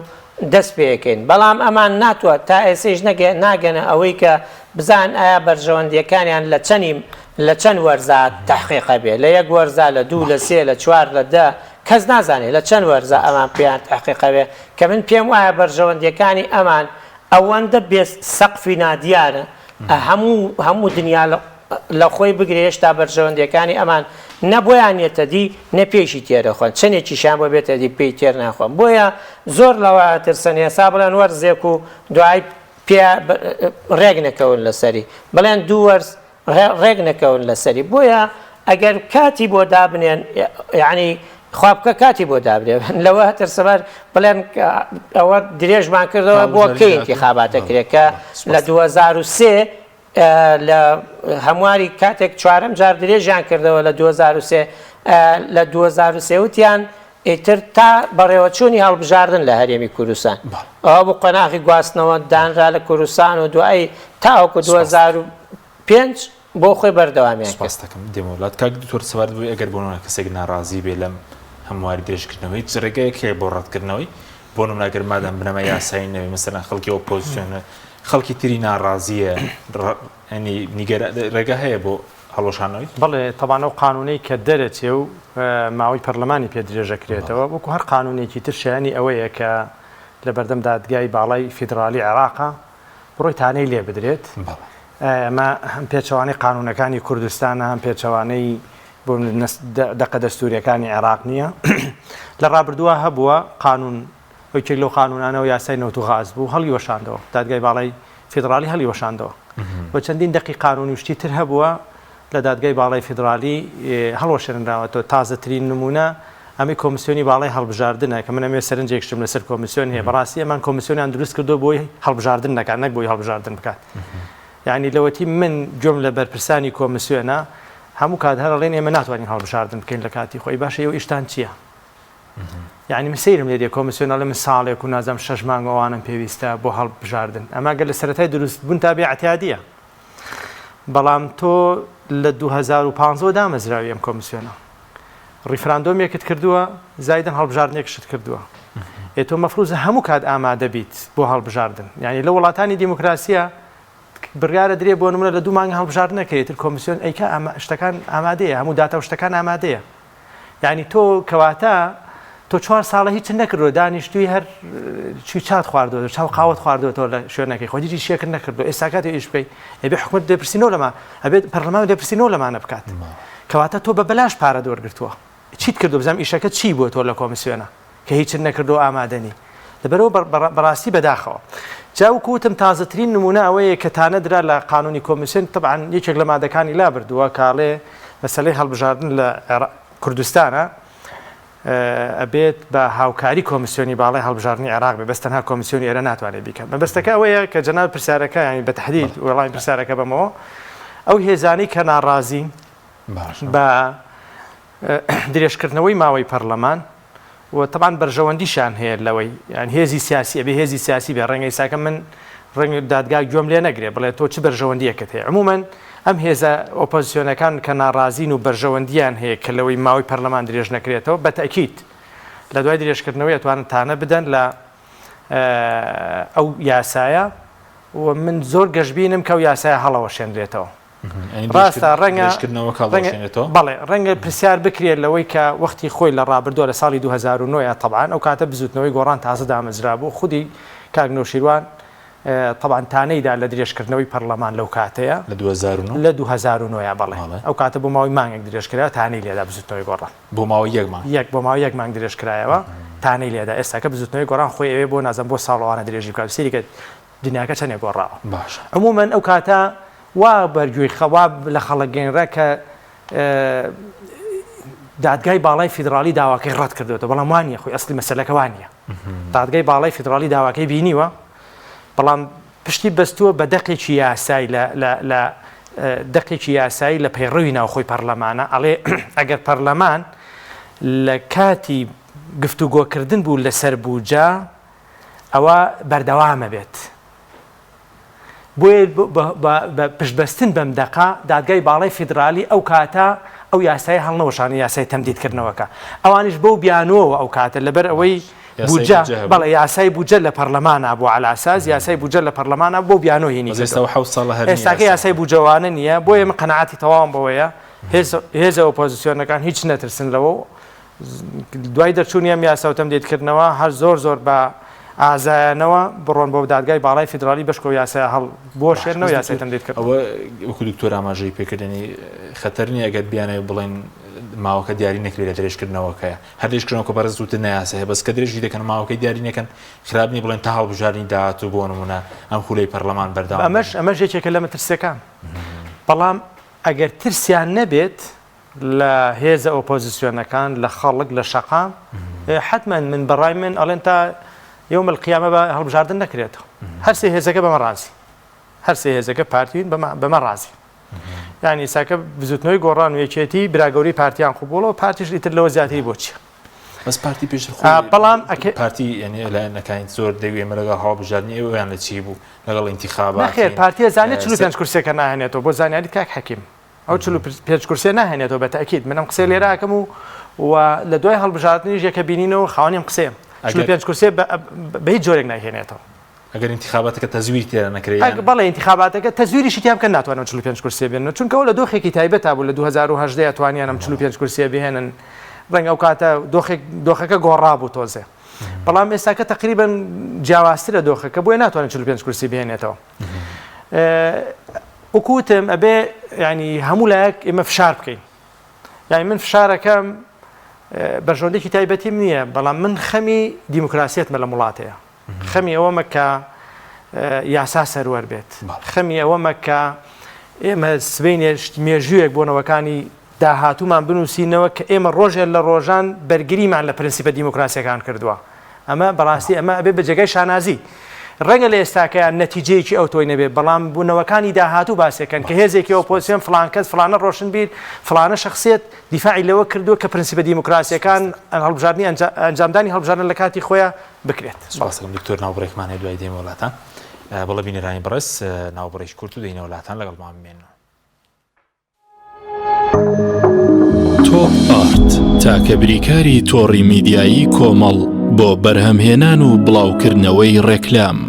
[SPEAKER 3] دەست پێەکەین بەڵام ئەمان ناتوە تا ئێسێش ناگەنە ئەوەی کە بزان ئایا بەرژەوەندیەکانیان لە چەند وەرزە تەحقیقە بێ لە یەک وەرزە لە 2 لە 3 لە 4 لە 10 کەس نازانێت لە چەند وەرزە ئەمان پێیان تەحقیقە بێ کە من پێم وایە بەرژەوەندیەکانی ئەمان ئەوەندە بێ سەقفی نادیارە هەموو دنیا لە خۆی بگرێ هێشتا بەرژەوەندیەکانی ئەمان نەبۆیانێتە دی نەپێشی تێرەخۆن چەندێکیشان بۆ بێتە دی پێی تێر ناخۆن بۆیە زۆر لەوە ترسەن ێسا بڵێن وەرزێک و دوای ڕێک نەکەون لەسەری بڵێن 2 وەرز ڕێک نەکەون لەسەری بۆیە ئەگەر کاتی بۆ دابنێن یعنی خوابکە کاتی بۆ دابرێ لەوە ترسەبەر بڵێن ئەوە درێژمان کردەوە بۆ کەی انتیخاباتە کرێکە لە 2003 لە هەمواری کاتێک 4م جار درێژیان کردەوە لە 2003 لە 2003 وتیان ئیتر تا بەڕێوەچوونی هەڵبژاردن لە هەرێمی کوردستان ئەوە بۆ قۆناغی گواستنەوە دانرا لە کوردستان و دوایی تاوەکو 2005 بۆ خۆی بەردەوامیان
[SPEAKER 1] دەکەم دێمەوڵات کاک دکتۆر سەوارد بووی ئەگەر بۆ کەسێک ناڕازی بێ لەم هەمواری درێژکردنەوەی ڕێگەیەکێ بۆ ڕەتکردنەوەی بۆ نمونەگەر مادەم بنەمە یاسایی نەوەی مەسەلەن خەڵکی ئۆپۆزیسیۆنە خەڵکی تری ناڕازیە نیگەر ڕێگە هەیە بۆ هەڵۆشانەوەی
[SPEAKER 2] بەڵێ تەبانە و قانونەی کە دەرەچێ و ماوەی پەرلەمانی پێ درێژەکرێتەوە وەکو هەر قانونێکی تر شایانی ئەوەیە کە لە بەردەم دادگای باڵای فیدرالی عێراقا بڕۆی تانەی لێ بدرێت ئەمە هەم پێچەوانەی قانونەکانی کوردستانە هەم پێچەوانەی بۆ دەقە دەستوریەکانی عێراق نییە لە ڕابردووە هەبووە قانون وەکێک لەو قانونانەوە یاسای نەوت و غاز بوو هەڵی وەشاندەوە دادگای باڵای فیدرالی هەڵی وەشاندەوە بە چەندین دەقی قانونی شتی تر هەبووە لە دادگای باڵای فیدرالی هەڵوەشێنراوەتەوە تازەترین نمونە ئەمی کۆمیسیۆنی باڵای هەڵبژاردنە کە من ئەمێ سەرنجێکشتم لەسەر کۆمیسیۆن هەیە بەڕاستی ئەمان کۆمیسیۆنیان دروست کردو بۆی هەڵبژاردن نەکات نەک بۆی هەڵبژاردن بکات یعنی لەوەتی من گوێم لە بەرپرسانی کۆمیسیۆنە هەموو کات هەرڵێن ئێمە ناتوانین هەڵبژاردن بکەین لە کاتی خۆی باشە ئەو ئیشتان چییە یعنی من سەیرم لێ کۆمیسیۆنە لە من ساڵێک و نازەم 6 مانگ ئەوانم پێویستە بۆ هەڵبژاردن ئەمە گەر لە سەرەتای دروست بوون تا بێ اعتیادیە بەڵام تۆ لە 2015 دامەزراوی ئەم کۆمیسیۆنە ڕیفراندۆمێکت کردووە زایدن هەڵبژاردنێکشت کردووە تۆ مەفروزە هەموو کات ئامادە بیت بۆ هەڵبژاردن یعنی لە وڵاتانی دیموکراسیە بڕیارە درێ بۆ نمونە لە 2 مانگ هەڵبژاردن نەکەیتر کۆمیسیۆن ئەیکە شتەکان ئامادەیە هەموو داتا و شتەکان ئامادەیە یعنی تۆ کەواتە تۆ 4 ساڵە هیچ نەکردو دانیشتوی هەر چی چات خواردەوە چاو قاوەت خواردەوە لە شوێنەکەی خۆ هیچی شێکرد نەکردو ئێستا کاتی ئیش بکەی ئەبێ حکومەت دەپرسینەوە لەما ئەبێت پەرلەمان دەپرسینەوە لەمانە بکات کەواتە تۆ بە بەلاش پارە دەوەرگرتووە چیت کردو بزانم ئیشەکە چی بووە تۆ لە کۆمیسیۆنە کە هیچ نەکردو ئامادەنی لەبەرەوە بەڕاستی بەداخەوە جاوکو وتم تازەترین نمونە ئەوەیە کە تانە درا لە قانونی کۆمیسیۆن طبعاً یەکێک لە مادەکانی لا بردووە کاڵێ مەسەلەی هەڵبژاردن لە کوردستانە ئەبێت بە هاوکاری کۆمیسیۆنی باڵای هەڵبژارنی عێراق بێ بەس تەنها کۆمیسیۆنی ئێرە ناتوانێت بیکە مەبەستەکە ئەوەیە کە جەناب پرسیارەکە ینی بە تەحدید وەڵامی پرسیارەکە بەمەوە ئەو هێزانەی کە ناڕازین بە درێژکردنەوەی ماوەی پەرلەمان و طبعاً بەرژەوەندیشان هەیە لەوەی یان هێزی سیاسی ئەبێ هێزی سیاسی بێ ڕەنگەی ساکە من ڕەنگە دادگا گوێم لێ نەگرێ بڵێ تۆ چ بەرژەوەندیەکەت هەیە عموماً ئەم هێزە ئۆپۆزیسیۆنەکان کە ناڕازین و بەرژەوەندیان هەیە کە لەوەی ماوەی پەرلەمان درێژ نەکرێتەوە بە تەکید لە دوای درێژکردنەوەی ئەتوانن تانە بدەن لە ئەو یاسایە و من زۆر گەشتبینم کە ئەو یاسایە هەڵەوە شێنرێتەوە ڕاستە بەڵێ ڕەنگە پرسیار بکرێت لەوەی کە وەختی خۆی لە ڕابردووە لە ساڵی 2009 طبعاً ئەو کاتە بزوتنەوەی گۆڕان تازە دامەزرا بوو خودی کاک نەوشیروان طبعاً تانەیدا لە درێژکردنەوەی پەرلەمان لەو کاتەیە لە 2009 بەڵێ ئەو کاتە بۆ ماوەی مانگێک درێژکرا تانەی لێدا بزوتنەوەی گۆڕان
[SPEAKER 1] بۆ ماوەی
[SPEAKER 2] بۆ ماوەی یەک مانگ درێژکرایەوە تانەی لێدا ئێستاکە بزوتنەوەی گۆڕان خۆی ئەوێ بۆ نازم بۆ ساڵەوانە درێژی بکات سریکە دنیاکە چەندێک گۆڕاوە عموماً ئەو کاتە وا بەرگوێی خەواب لە خەڵکگەێنرا کە دادگای باڵای فیدراالی داواکەی ڕەت کردوێتەوە بەڵام وانە خۆی ئەسلی مەسەلەکە وانە دادگای باڵای فیدراالی داواکەی بینیوە بەڵام پشتی بەستووە بە دەقێکی یاسایی لە دەقێکی یاسایی لە پەیڕەوی ناوخۆی پەرلەمانە ئەڵێ ئەگەر پەرلەمان لە کاتی گفتوگۆکردن بوو لەسەر بووجا ئەوە بەردەوامە بێت بۆیە پشتبەستن بەم دەقا دادگای باڵای فیدراالی ئەو کاتە ئەو یاسای هەڵنەوەشانی یاسای تەمدیدکردنەوەکە ئەوانش بەو بیانەوە ئەو کاتە لەبەر ئەوەی بوجە بەڵێ یاسای بوجە لە پەرلەمانە بۆ علاساس یاسای بوجە لە پەرلەمانە بۆ بیانۆهێنی ئێستاکە یاسای بوجەوانە نییە بۆیە من قەنەعاتی تەواوم بەوەیە هێزە ئۆپۆزیسیۆنەکان هیچ نەترسن لەوە دوای دەرچوونی ئەم یاسا و تەمدیدکردنەوە هەر زۆر بە ئازایانەوە بڕۆن بۆ دادگای باڵای فیدراالی بەشکۆ یاسای هەڵ بۆ شێنەوە یاسای تەمدیدکرد
[SPEAKER 1] ئەوە وەکو دکتۆر ئاماژەی پێکردنی خەتەر نیە ئەگەر بیانەوە بڵێن ماوەکە دیاری نەکرێت لە درێژکردنەوەکەیە هەر درێژکردنەوە بەڕێز زووتر نایاسە بەس کە درێژی دەکەن ماوەکەی دیاری نەکەن خراپنی بڵێن تا هەڵبژارنی داهاتوو بۆ نمونە ئەم خولەی پەرلەمان بەردەوام
[SPEAKER 2] ئەمەش یەکێکە لە مەترسیەکان بەڵام ئەگەر ترسیان نەبێت لە هێزە ئۆپۆزیسیۆنەکان لە خەڵک لە شەقام حتمما من بەڕای من ئەڵێن تا يوم القيامة هەڵبژاردن نەکرێتەوە هەرسێ هێزەکە بەمە ڕازی هەرسێ هێزەکە پارتیین بەمە ڕازی یعنی ساکە بزوتنەوەی گۆڕان و یەکێتی براگەوری پارتیان خوبووڵەوە پارتیش ئیتر لەوە زیاتری بۆچی
[SPEAKER 1] بەس پارتی پێش
[SPEAKER 2] بەڵام
[SPEAKER 1] پارتی یعنی لایەنەکانی زۆر دەوێ ئێمە لەگەڵ هەڵبژاردنی ئەویان لە چی بوو لەگەڵ ئینتیخابات
[SPEAKER 2] نەخێر پارتیە زانێت 45 کورسێکە ناهێنێتەوە بۆ زانیاری کاک حەکیم ئەو 45 کورسێ ناهێنێتەوە بە تاکید منم قسەی لێرە ئەکەم و لە دوای هەڵبژاردنیش یەکە بینینەوە خاوەنیم قسەیە 45 کورسێ بە هیچ جۆرێک ناهێنێتەوە
[SPEAKER 1] ئەگەر انتخاباتەکە تەزویر تێرە نەکرێت
[SPEAKER 2] بەڵێ انتخاباتەکە تەزویریشی تیام کە ناتوانن 45 کورسێ بێنن چونکەوە لە دۆخێکی تایبەت بوو لە 2010 توانیان ئەم 45 کورسێ بهێنن ڕەنگە ئەو کاتە دۆخەکە گۆڕا بوو تۆزێ بەڵام ئێستاکە تقریبا جیاوازترە دۆخەکە بۆیە ناتوانن 45 کورسی بهێنێتەوە وەکوتم ئەبێ ینی هەموو لایەک ئێمە فشار بکەین یعنی من فشارەکەم بەرژەوەندێکی تایبەتیم نییە بەڵام من خەمی دیموکراسیەتمە لە وڵاتەیە خەمی ئەوەمە کە یاسا سەروەر بێت خەمی ئەوەمە کە ئێمە سبەینێ مێژوویەک بۆنەوەکانی داهاتوومان بنووسینەوە کە ئێمە ڕۆژێک لە ڕۆژان بەرگریمان لە پرینسیپە دیموکراسیەکان کردووە ئەمە بەڕاستی ئەمە ئەبێ بە جێگەی شانازی ڕەنگە لە ئێستاکەیان نەتیجەیەکی ئەو تۆی نەبێت بەڵام بوونەوەکانی داهاتوو باسێکەن کە هێزێکی ئۆپۆزیسیۆن فلان کەس فلانە ڕۆشن بیت فلانە شخصیت دیفاعی لەوە کردووە کە پرینسیپە دیموکراسیەکان هەڵبژاردننی ئەنجامدانی هەڵبژاردن لە کاتی خۆیان بکرێت
[SPEAKER 1] سپاسەکەم دکتۆر ناوبڕێکمانێ دوای دێمە وڵاتان بەڵە بینەرانی بەڕێز ناوبڕێکی کورت و دەینە وڵاتان لەگەڵمان بمێنەوە
[SPEAKER 4] تۆپ ئارت تاکە بریکاری تۆڕی میدیایی کۆمەڵ بۆ بەرهەمهێنان و بڵاوکردنەوەی ڕێکلام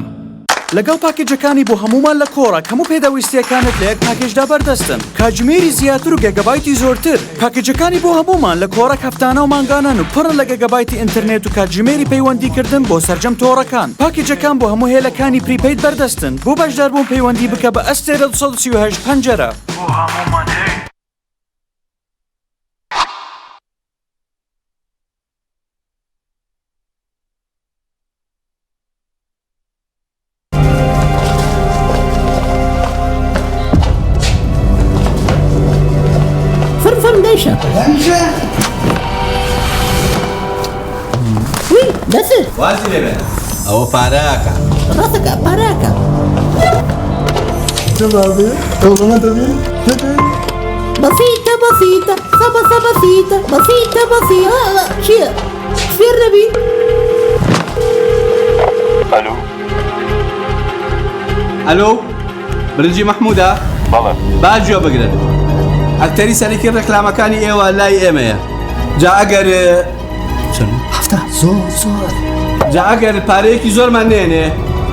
[SPEAKER 5] لەگەڵ پاکێجەکانی بۆ هەمومان لە کۆڕە هەموو پێداویستیەکانت لە یەک پاکێجدا بەردەستن کاتژمێری زیاتر و گەگەبایتی زۆرتر پاکێجەکانی بۆ هەمومان لە کۆڕە هەفتانە و مانگانان و پڕن لە گەگەبایتی ئینترنێت و کاتژمێری پەیوەندیکردن بۆ سەرجەم تۆڕەکان پاکێجەکان بۆ هەموو هێلەکانی پریپەید بەردەستن بۆ بەشداربوون پەیوەندی بکە بە ئەستێرە 238 پەنجەرە بۆ هەمومان
[SPEAKER 6] وازی لێ بێنە ئەوە پارەکە
[SPEAKER 7] ڕاستەکە پارەکە بسيطة بسيطة سبسة بسيطة بسيطة بسيطة شيء فين نبي
[SPEAKER 6] ئەلۆ برنجی مححموودە باجوە بگرن ئەکتەری سەرەکی ڕێکلامەکانی ئێوە لای ئێمەیە جا ئەگەر
[SPEAKER 7] هەفتە زۆر
[SPEAKER 6] جا ئەگەر پارەیەکی زۆرمان نێنێ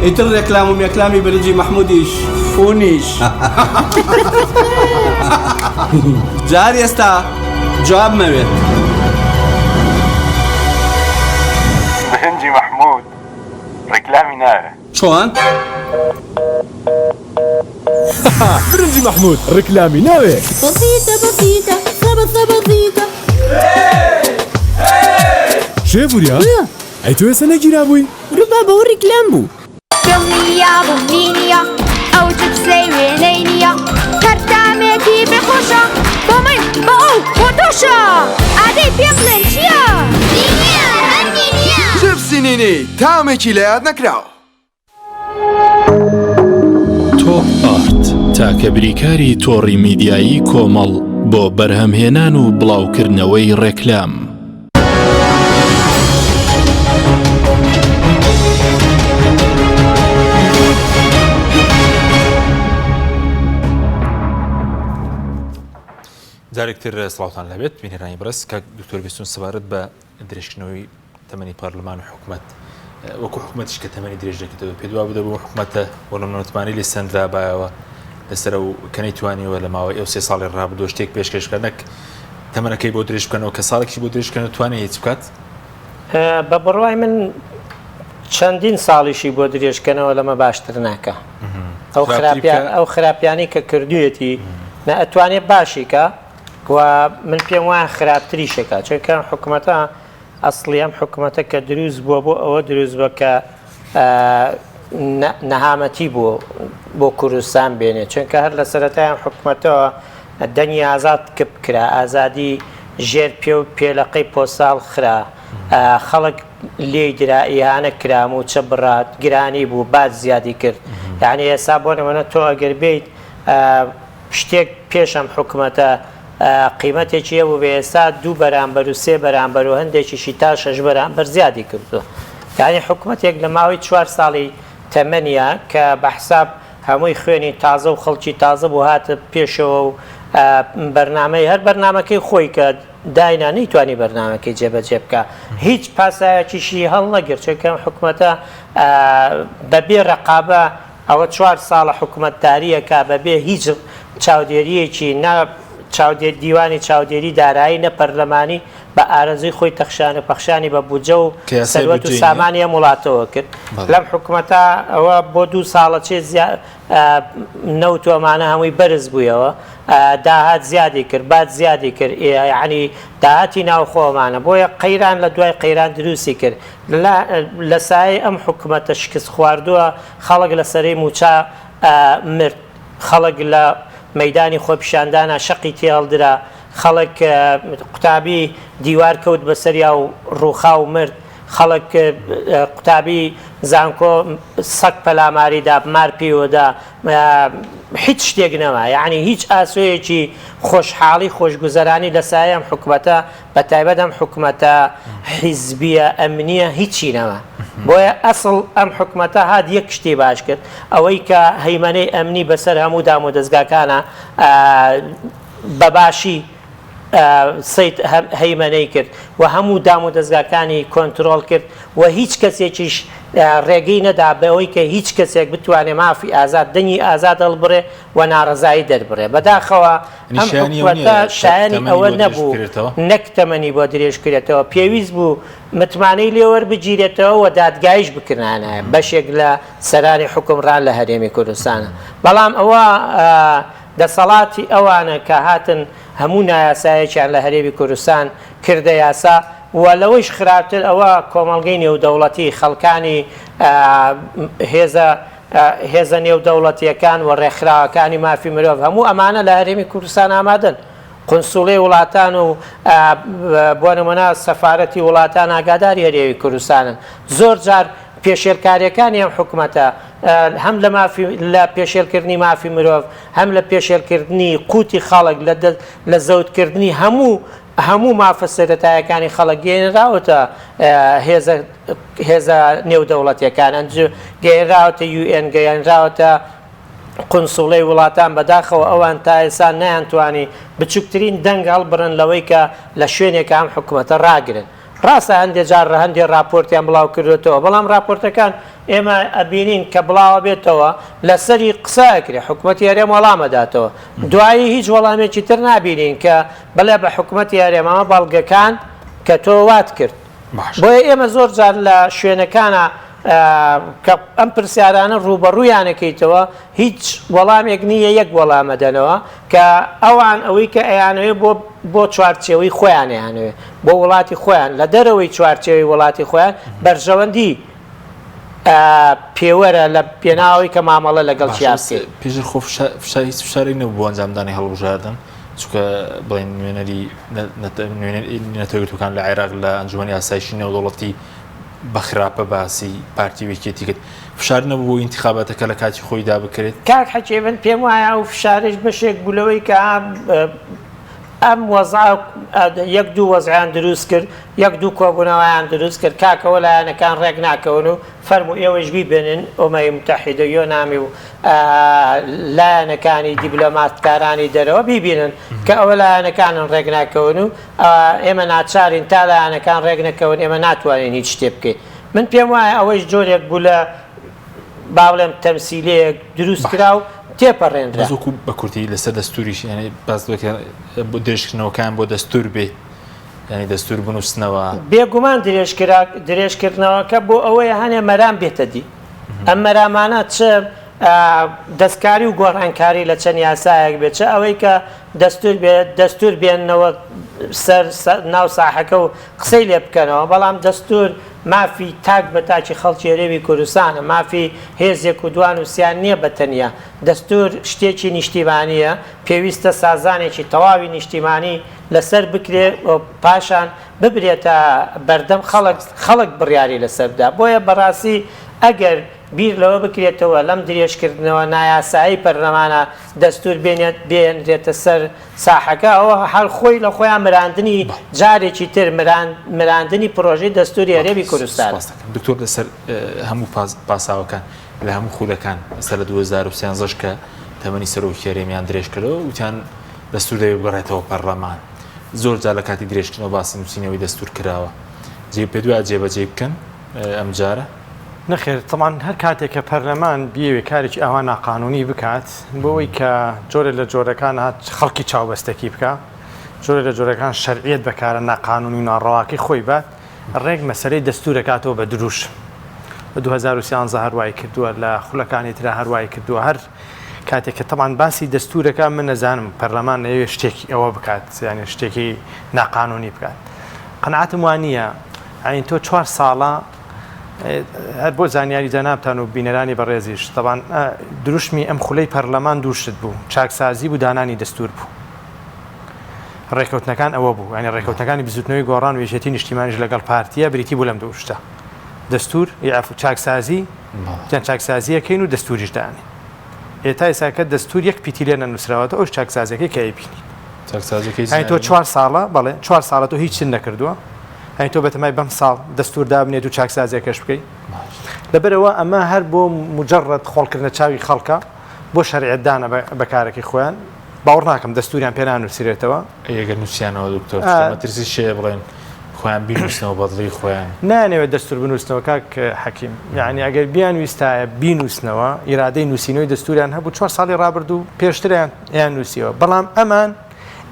[SPEAKER 6] ئیتر ڕێکلام و مێکلامی برنجی مححمودیش فۆنیش جار ئێستا جواب مەوێت
[SPEAKER 8] برنجی مححمود ڕێکلامی ناوێ
[SPEAKER 6] چۆن؟
[SPEAKER 9] برنجی مححمود ڕێکلامی ناوێ
[SPEAKER 7] بسيطة بسيطة سبسة بسيطة
[SPEAKER 9] شێفوریا ئەی تۆ ێستا نەگیرا بووی
[SPEAKER 7] ڕووبا بەوە ڕێکلام بوو
[SPEAKER 10] دڵنیا بمبینیە ئەو جپسەی وێنەی نییە هەردامێتی بخۆشە بۆ من بە ئەو بۆ تۆشە ئادەی پێ بڵێن چییە؟
[SPEAKER 11] جپسی نینی تامێکی لە یاد نەکراوە
[SPEAKER 4] تۆپ ئارت تاکە بریکاری تۆڕی میدیایی کۆمەڵ بۆ بەرهەمهێنان و بڵاوکردنەوەی ڕێکلام.
[SPEAKER 1] جارێکتر سڵاوتان لەبێت بینێرانی بەرز کە دکتۆر بیستون سەبارەت بە درێژکردنەوەی تەمەنی پارلەمان و حکوومەت وەکو حکوومەتیش کە تەمەنی درێژ دەکەێتەوە پێدوا بدە بۆ حکوومەتە بۆ نەمەتوانی لێ سندرا بایەوە لەسەر و کە نەیتوانیوە لە ماوەی ئەو 3 ساڵی ڕابردووە شتێک پێشکەشکردنەک تەمەنەکەی بۆ درێژ بکەنەوە کە ساڵێکی بۆ درێژکردن توانێت هیچ بکات
[SPEAKER 3] بە بڕوای من چەندین ساڵیشی بۆ درێژکەنەوە لەمە باشتر ناکە ئەو خراپیانی کە کردوێتی نە ئەتوانێت باشیکە و من پێم وایە خراپتریشەکە چونکە حکوومەتە ئەسڵی ئەم حکوومەتە کە دروست بووە بۆ ئەوە دروست بە کە نەهامەتی بۆ کوردستان بێنێت چونکە هەر لە سەرەتای ئەم حکوومەتەوە دەنگی ئازاد کپ کرا ئازادی ژێر پێ و پێلەقەی پۆساڵ خرا خەڵک لێی درا ئیهانە کرام و چە بڕات گرانی بوو بعد زیادی کرد یعنی ئێستا بۆ نمونە تۆ ئەگەر بیت شتێک پێشەم حکوومەتە قیمەتێکی هەبوو بە ئێستا 2 بەرامبەر و 3 بەرامبەر و هەندێکیشی تا 6 بەرامبەر زیادی کردو یعنی حکوومەتێک لە ماوەی 4 ساڵی تەمەنیە کە بە حساب هەمووی خوێنی تازە و خەڵکی تازە بوو هاتە پێشەوە و بەرنامەی هەر بەرنمەکەی خۆی کە داینا نەیتوانی بەرنمەکەی جێبەجێ بکە هیچ پاسایەکیشی هەڵ نەگرت چونکە حکوومەتە بەبێ ڕقابە ئەوە 4 ساڵە حکوومەتداریەکە بەبێ هیچ چاودێریەکی دیوانی چاودێری دارایی نە پەرلەمانی بە ئارەزوی خۆی تەخشانە پەخشانی بە بودجە و سەروەت و سامانی هەم وڵاتەوە کرد لەم حکوومەتە ئەوە بۆ 2 ساڵە چێ نەوت ئەمانە هەمووی بەرز بوویەوە داهات زیادی کرد بعد زیادی کرد یعنی داهاتی ناوخۆمانە بۆیە قەیران لە دوای قەیران دروستی کرد لە سایە ئەم حکوومەتە شکست خواردووە خەڵک لە سەرەی موچا مرد خەڵک لە مەدانی خۆپیشاندانە شەقی تێهەڵدرا خەڵک قوتابی دیوار کەوت بەسەریا و ڕووخا و مرد خەڵک قوتابی زانکۆ سەگ پەلاماریدا مار پێوەدا هیچ شتێک نەما یعنی هیچ ئاسوەیەکی خۆشحاڵی خۆشگوزەرانی لە سایە ئەم حکوومەتە بە تایبەت ئەم حکوومەتە حیزبیە ئەمنیە هیچی نەما بۆیە ئەسڵ ئەم حکوومەتە هات یەک شتی باش کرد ئەوەی کە هەیمەنەی ئەمنی بەسەر هەموو دام و دەستگاکانە بەباشی سەیت هەیمەنەی کرد و هەموو دام و دەستگاکانی کۆنتترۆل کرد و هیچ کەسێکیش ڕێگەی نەدا بەوەی کە هیچ کەسێک بتوانێت مافی ئازاد دەنگی ئازاد هەڵبڕێ و ناڕزایی دەربڕێ بەداخەوە ئەم حکوومەتە شایانی ئەوە نەبوو نەک تەمەنی بۆ درێژکرێتەوە پێویست بوو متمانەی لێوەربگیرێتەوە و دادگایش بکردانە بەشێک لە سەرانی حکومڕان لە هەرێمی کوردستانە بەڵام ئەوە دەسەڵاتی ئەوانە کە هاتن هەموو نایاسایەکیان لە هەرێمی کوردستان کردە یاسا و لەوەیش خراپتر ئەوە کۆمەڵگەی نێودەوڵەتی خەڵکانی هێزە نێودەوڵەتیەکان و ڕێکخراوەکانی مافی مرۆڤ هەموو ئەمانە لە هەرێمی کوردستان ئامادەن قنسوڵی وڵاتان و بۆ نمونە سەفارەتی وڵاتان ئاگاداری هەرێوی کوردستانن زۆر جار پێشێلکاریەکانی ئەم حکوومەتە هەم لە پێشێلکردنی مافی مرۆڤ هەم لە پێشێلکردنی قوتی خەڵک لە زەوتکردنی هەموو مافە سەرەتایەکانی خەڵک گەێنراوەتە هێزە نێودەوڵەتیەکان گەێنراوەتە UN گەیانراوەتە قنسوڵەی وڵاتان بەداخەوە ئەوان تا ئێستا نەیانتوانی بچووکترین دەنگ هەڵبڕن لەوەی کە لە شوێنێکە ئەم حکوومەتە ڕاگرن ڕاستە هەندێک جار هەندێک راپۆرتیان بڵاو کردوێتەوە بەڵام راپۆرتەکان ئێمە ئەبینین کە بڵاوە بێتەوە لەسەری قسەکرێ حکوومەتی هەرێم وەڵامەداتەوە دوایی هیچ وەڵامێکی تر نابینین کە بڵێ بە حکوومەتی هەرێمەمە بەڵگەکان کە تۆ وات کرد بۆیە ئێمە زۆر جار لە شوێنەکانە کە ئەم پرسیارانە ڕوبەڕوویانەکەیتەوە هیچ وەڵامێک نییە یەک وەڵامەدەنەوە کە ئەوان ئەوەی کە ئەیانەوێ بۆ چوارچێوەی خۆیان ئەیانەوێ بۆ وڵاتی خۆیان لە دەرەوەی چوارچێوەی وڵاتی خۆیان بەرژەوەندی پێوەرە لە پێناوی کە مامەڵە لەگەڵ سیاسی
[SPEAKER 1] پێشتر خۆ هیچ فشارێک نەبوو بۆ ئەنجامدانی هەڵبژاردن چونکە بڵێن نوێنەری نەتەوەیەکەکان لە عێراق لە ئەنجومەنی ئاسایشی نێودەوڵەتی بەخراپە باسی پارتی وێکێتی کرد فشار نەبوو بۆ ئینتیخاباتەکە لە کاتی خۆی دابکرێت
[SPEAKER 3] کاک حەکیمن پێم وایە ئەو فشارش بەشێک بوولەوەی کە ئەم وەزع یەک دوو وەزعیان دروست کرد یەک دوو کۆبوونەوەیان دروست کرد کاکەوە لایەنەکان ڕێک ناکەون و فەرمو ئێوەش بیبێنن ئۆمەی متحیدە یۆنامی و لایەنەکانی دیبلۆماتکارانی دەرەوە بیبینن کە ئەوە لایەنەکانن ڕێک ناکەون و ئێمە ناچارین تا لایەنەکان ڕێک نەکەون ئێمە ناتوانین هیچ شتێ بکەین من پێم وایە ئەوەش جۆرێک بوو لە باڵێم تەمسیلەیەک دروست کرا و تێپەڕێنرا
[SPEAKER 1] زۆکو بە کورتی لەسەر دەستوریش یعنی باس بۆ درێژکردنەوەکان بۆ دەستور بێ ینی دەستور بنووسنەوە
[SPEAKER 3] بێگومان درێژکردنەوەکە بۆ ئەوەیە هەنێ مەرام بێتە دی ئەم مەرامانە چ دەستکاری و گۆڕانکاری لە چەند یاسایەک بێت چ ئەوەی کە دەستور بێننەوە سەر ناو ساحەکە و قسەی لێ بکەنەوە بەڵام دەستور مافی تاک بە تاکی خەڵکی هەرێمی کوردستانە مافی هێزێک و دوان وسییان نییە بەتەنیا دەستور شتێکی نیشتیمانیە پێویستە سازانێکی تەواوی نیشتیمانی لەسەر بکرێ پاشان ببرێتە بەردەم خەڵک بڕیاری لەسەردا بۆیە بەڕاستی ئەگەر بیر لەوە بکرێتەوە لەم درێژکردنەوە نایاسایی پەرلەمانە دەستور بێنرێتە سەر ساحەکە ئەوە هەر خۆی لە خۆیان مراندنی جارێکی تر مراندنی پرۆژەی دەستوری هەرێمی کوردستان
[SPEAKER 1] دکتۆر لەسەر هەموو پاساوەکان لە هەموو خولەکان سەر لە 2013 کە تەمەنی سەرۆکی هەرێمیان درێژکردەوە وتیان دەستور دەوێت بگەڕێتەوە پەرلەمان زۆر جار لە کاتی درێژکردنەوە باسی نووسینەوەی دەستور کراوە پێ دوای جێبەجێ بکەن ئەم جارە
[SPEAKER 2] نەخێر تەمان هەر کاتێک کە پەرلەمان بیەوێ کارێکی ئەوە ناقانونی بکات بۆەوەی کە جۆرە لە جۆرەکان هات خەڵکی چاوبەستەکی بکە جۆرە لە جۆرەکان شەرعیەت بەکارە ناقانونی و ناڕەواکەی خۆی بات ڕێک مەسەرەی دەستورەکاتەوە بە دروش بە 2013 هەروای کردووە لە خولەکانی ترا هەروای کردووە هەر کاتێک کە تەمان باسی دەستورەکە من نەزانم پەرلەمان نەوێ شتێکی ئەوە بکات یعنی شتێکی ناقانونی بکات قەناعەتم وانە ئاین تۆ 4 ساڵە هەر بۆ زانیاری جەنابتان و بینەرانی بەڕێزیش تەبان دروشمی ئەم خولەی پەرلەمان دووشت بوو چاکسازی بوو دانانی دەستور بوو ڕێکەوتنەکان ئەوە بوو ینی ڕێکەوتنەکانی بزوتنەوەی گۆڕان وێژێتی نیشتیمانیش لەگەڵ پارتیە بریتی بوو لەم دووشتە دەستور یاف چاکسازی جان چاکسازیەکەین و دەستوریش دانی ئێتا ئێساکە دەستور یەک پیتی لێ نەنووسراوەتە ئەوش چاکسازیەکەی کە ئەیبینین تۆ 4 ساڵە بەڵێ 4 ساڵە تۆ هیچ چن نەکردووە ئەین تۆ بەتەمای بەم ساڵ دەستور دابنێت و چاکسازیەکەش بکەیت لەبەرەوە ئەمە هەر بۆ مجرد خۆڵکردنە چاوی خەڵکە بۆ شەریعەتدانە بەکارێکی خۆیان باوەڕ ناکەم دەستوریان پێ نانووسیرێتەوە
[SPEAKER 1] ئەگەر نووسیانەوە دکتۆر مەترسی شێ بڵێن خۆیان بینووسنەوە بەدڵی خۆیان
[SPEAKER 2] نانەوێت دەستور بنووسنەوە کاک حەکیم یعنی ئەگەر بیان ویستایە بینووسنەوە ئیرادەی نووسینەوەی دەستوریان هەبوو 4 ساڵی ڕابردوو پێشتریان یان نووسیەوە بەڵام ئەمان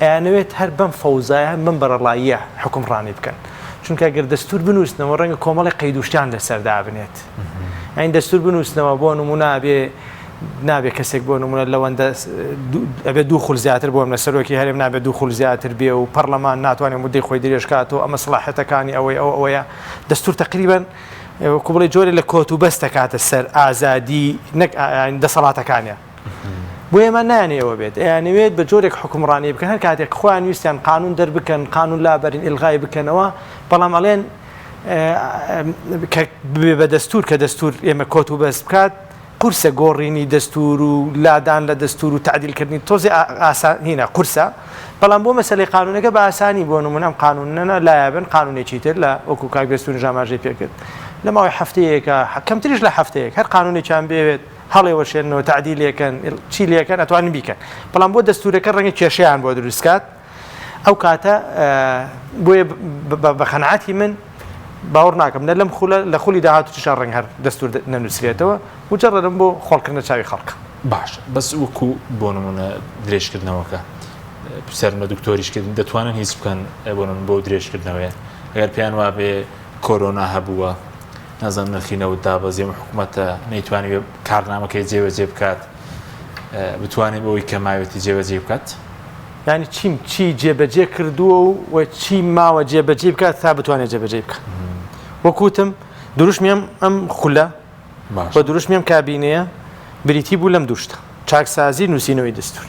[SPEAKER 2] ئەیانەوێت هەر بەم فەوزایە من بەرەڵاییە حکومڕانی بکەن چونکە ئەگەر دەستور بنووسنەوە ڕەنگە کۆمەڵی قەیدوشتیان لەسەردا بنێت ئەین دەستور بنووسنەوە بۆ نمونە نابێ کەسێک بۆ نمونە لەوەندە ئەبێ 2 خول زیاتر بۆم لە سەرۆکی هەرێم نابێت 2 خول زیاتر بێ و پەرلەمان ناتوانێت مودەی خۆی درێژکاتەوە ئەمە سڵاحەتەکانی ئەوەیە دەستور تقریبەن کوبڵی جۆرە لە کۆت و بەست دەکاتە سەر ئازادی نەک دەسەڵاتەکانیە بۆ ئێمە نانێەوە بێت یانوێت بە جۆرێک حکومڕانی بکەن هەر کاتێک خۆیان ویستیان قانون دەربکەن قانون لابەرین ئلغای بکەنەوە بەڵام ئەڵێن بە دەستور کە دەستور ئێمە کۆت و بەست بکات قورسە گۆڕینی دەستور و لادان لە دەستور و تعدیلکردنی تۆزی ئاسانینە قورسە بەڵام بۆ مەسەلەی قانونەکە بە ئاسانی بۆ نمونە ئەم قانونەنە لایەبن قانونێکی تر لە وەکو کاک دەستور ژاماژەی پێکرد لە ماوەی هەفتەیەکە کەمتریش لە هەفتەیەک هەر قانونێکیان بێت هەڵێوەشێنەوە تعدیلەکەن چی لەکەن ئەتوانن بیکەن بەڵام بۆ دەستورەکە ڕەنگە کێشەیان بۆ دروستکات ئەو کاتە بۆیە بە خەنعاتی من باوەڕ ناکەم لەم لە خولی داهاتوتیش ڕەنگ هەر دەستور نەنووسرێتەوە وجەڕەدەم بۆ خۆڵکردنە چاوی خەڵک
[SPEAKER 1] باش بەس وەکو بۆ نمونە درێژکردنەوەکە سەرمە دکتۆریشکردن دەتوانن هیچ بکەن بۆ درێژکردنەوەیە ئەگەر پیان وا بێ کۆرۆنا هەبووە نازان نرخینەوە دابەزیێم حکوومەتە نەیتوانێت کارنامەکەی جێوەجێ بکات بتوانێت بەوەی کە ماوێتی جێوەجێ بکات
[SPEAKER 2] ینی چی جێبەجێ کردووە و چی ماوە جێبەجێ بکات تا بتوانێت جێبەجێ بکات وەکوتم دروشمیم ئەم خولە بە دروشمیم کابینەیە بریتی بوو لەم دووشتە چاکسازی نووسینەوەی دەستور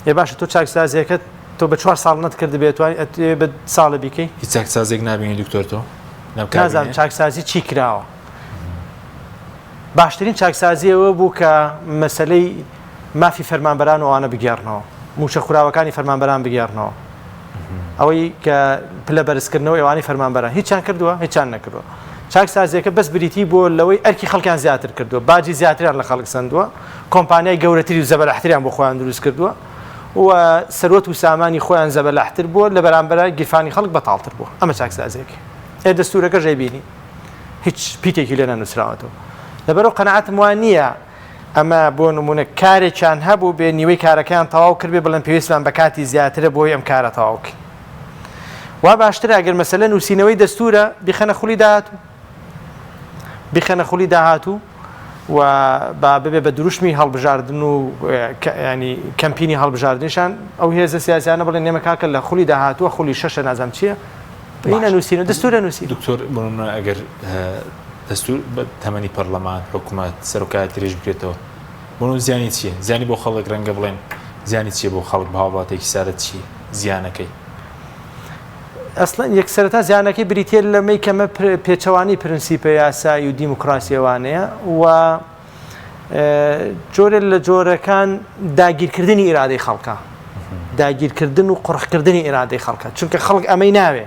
[SPEAKER 2] ێ باشە تۆ چاکسازیەکەت تۆ بە 4 ساڵ نەتکرد بێتوانێت بە ساڵە بیکەی
[SPEAKER 1] هیچ چاکسازێک نبینی دکتۆر تۆ
[SPEAKER 2] نازانم چاکسازی چی کراوە باشترین چاکسازیەوە بوو کە مەسلەی مافی فەرمانبەران وانە بگێڕنەوە موشە خوراوەکانی فەرمانبەران بگێڕنەوە ئەوەی کە پلە بەرزکردنەوە ئێوانی فەرمانبەران هیچیان کردووە هیچیان نەکردووە چاکسازیەکە بەس بریتی بۆ لەوەی ئەرکی خەڵکیان زیاتر کردووە باجی زیاتریان لە خەڵک سندووە کۆمپانیای گەورەتری و زەبەلەحتریان بۆ خۆیان دروست کردووە و سەرۆت و سامانی خۆیان زەبەلەحتر بووە لە بەرامبەر گیرفانی خەڵک بەتاڵتر بووە ئەمە چاکسازیەکە دەستورەکە ژێبینی هیچ پیتێکی لێ نەنووسراوەتەوە لەبەرەوە قەنەعەتم وان نییە ئەمە بۆ نمونە کارێکیان هەبوو بێ نیوەی کارەکەیان تەواو کرد بێ بڵێن پێویستمان بە کاتی زیاترە بۆی ئەم کارە تەواوکەین وا باشترە ئەگەر مەسەلە نووسینەوەی دەستورە بیخەنە خولی داهاتوو و با ببێ بە دروشمی هەڵبژاردن و ینی کەمپینی هەڵبژاردنشان ئەو هێزە سیاسیانە بڵێن نێمە کاکە لە خولی داهاتووە خولی شەشە نازام چییە نووسین دەستورە نووسی
[SPEAKER 1] دکتۆر بڵێن ئەگەر دەستور بە تەمەنی پەرلەمان حکوومەت سەرۆکایەتی درێژ بکرێتەوە بۆ زیانی چییە زیانی بۆ خەڵک ڕەنگە بڵێن زیانی چییە بۆ خەڵک بە هاوڵاتێکی سارەت چی زیانەکەی
[SPEAKER 2] ئەسڵەن یەکسەرەتا زیانەکەی بریتێ لەمەی کەمە پێچەوانی پرنسیپە یاسایی و دیموکراسیەوانەیە و جۆرە لە جۆرەکان داگیرکردنی ئیرادەی خەڵکە داگیرکردن و قڕحکردنی ئیرادەی خەڵکە چونکە خەڵک ئەمەی ناوێ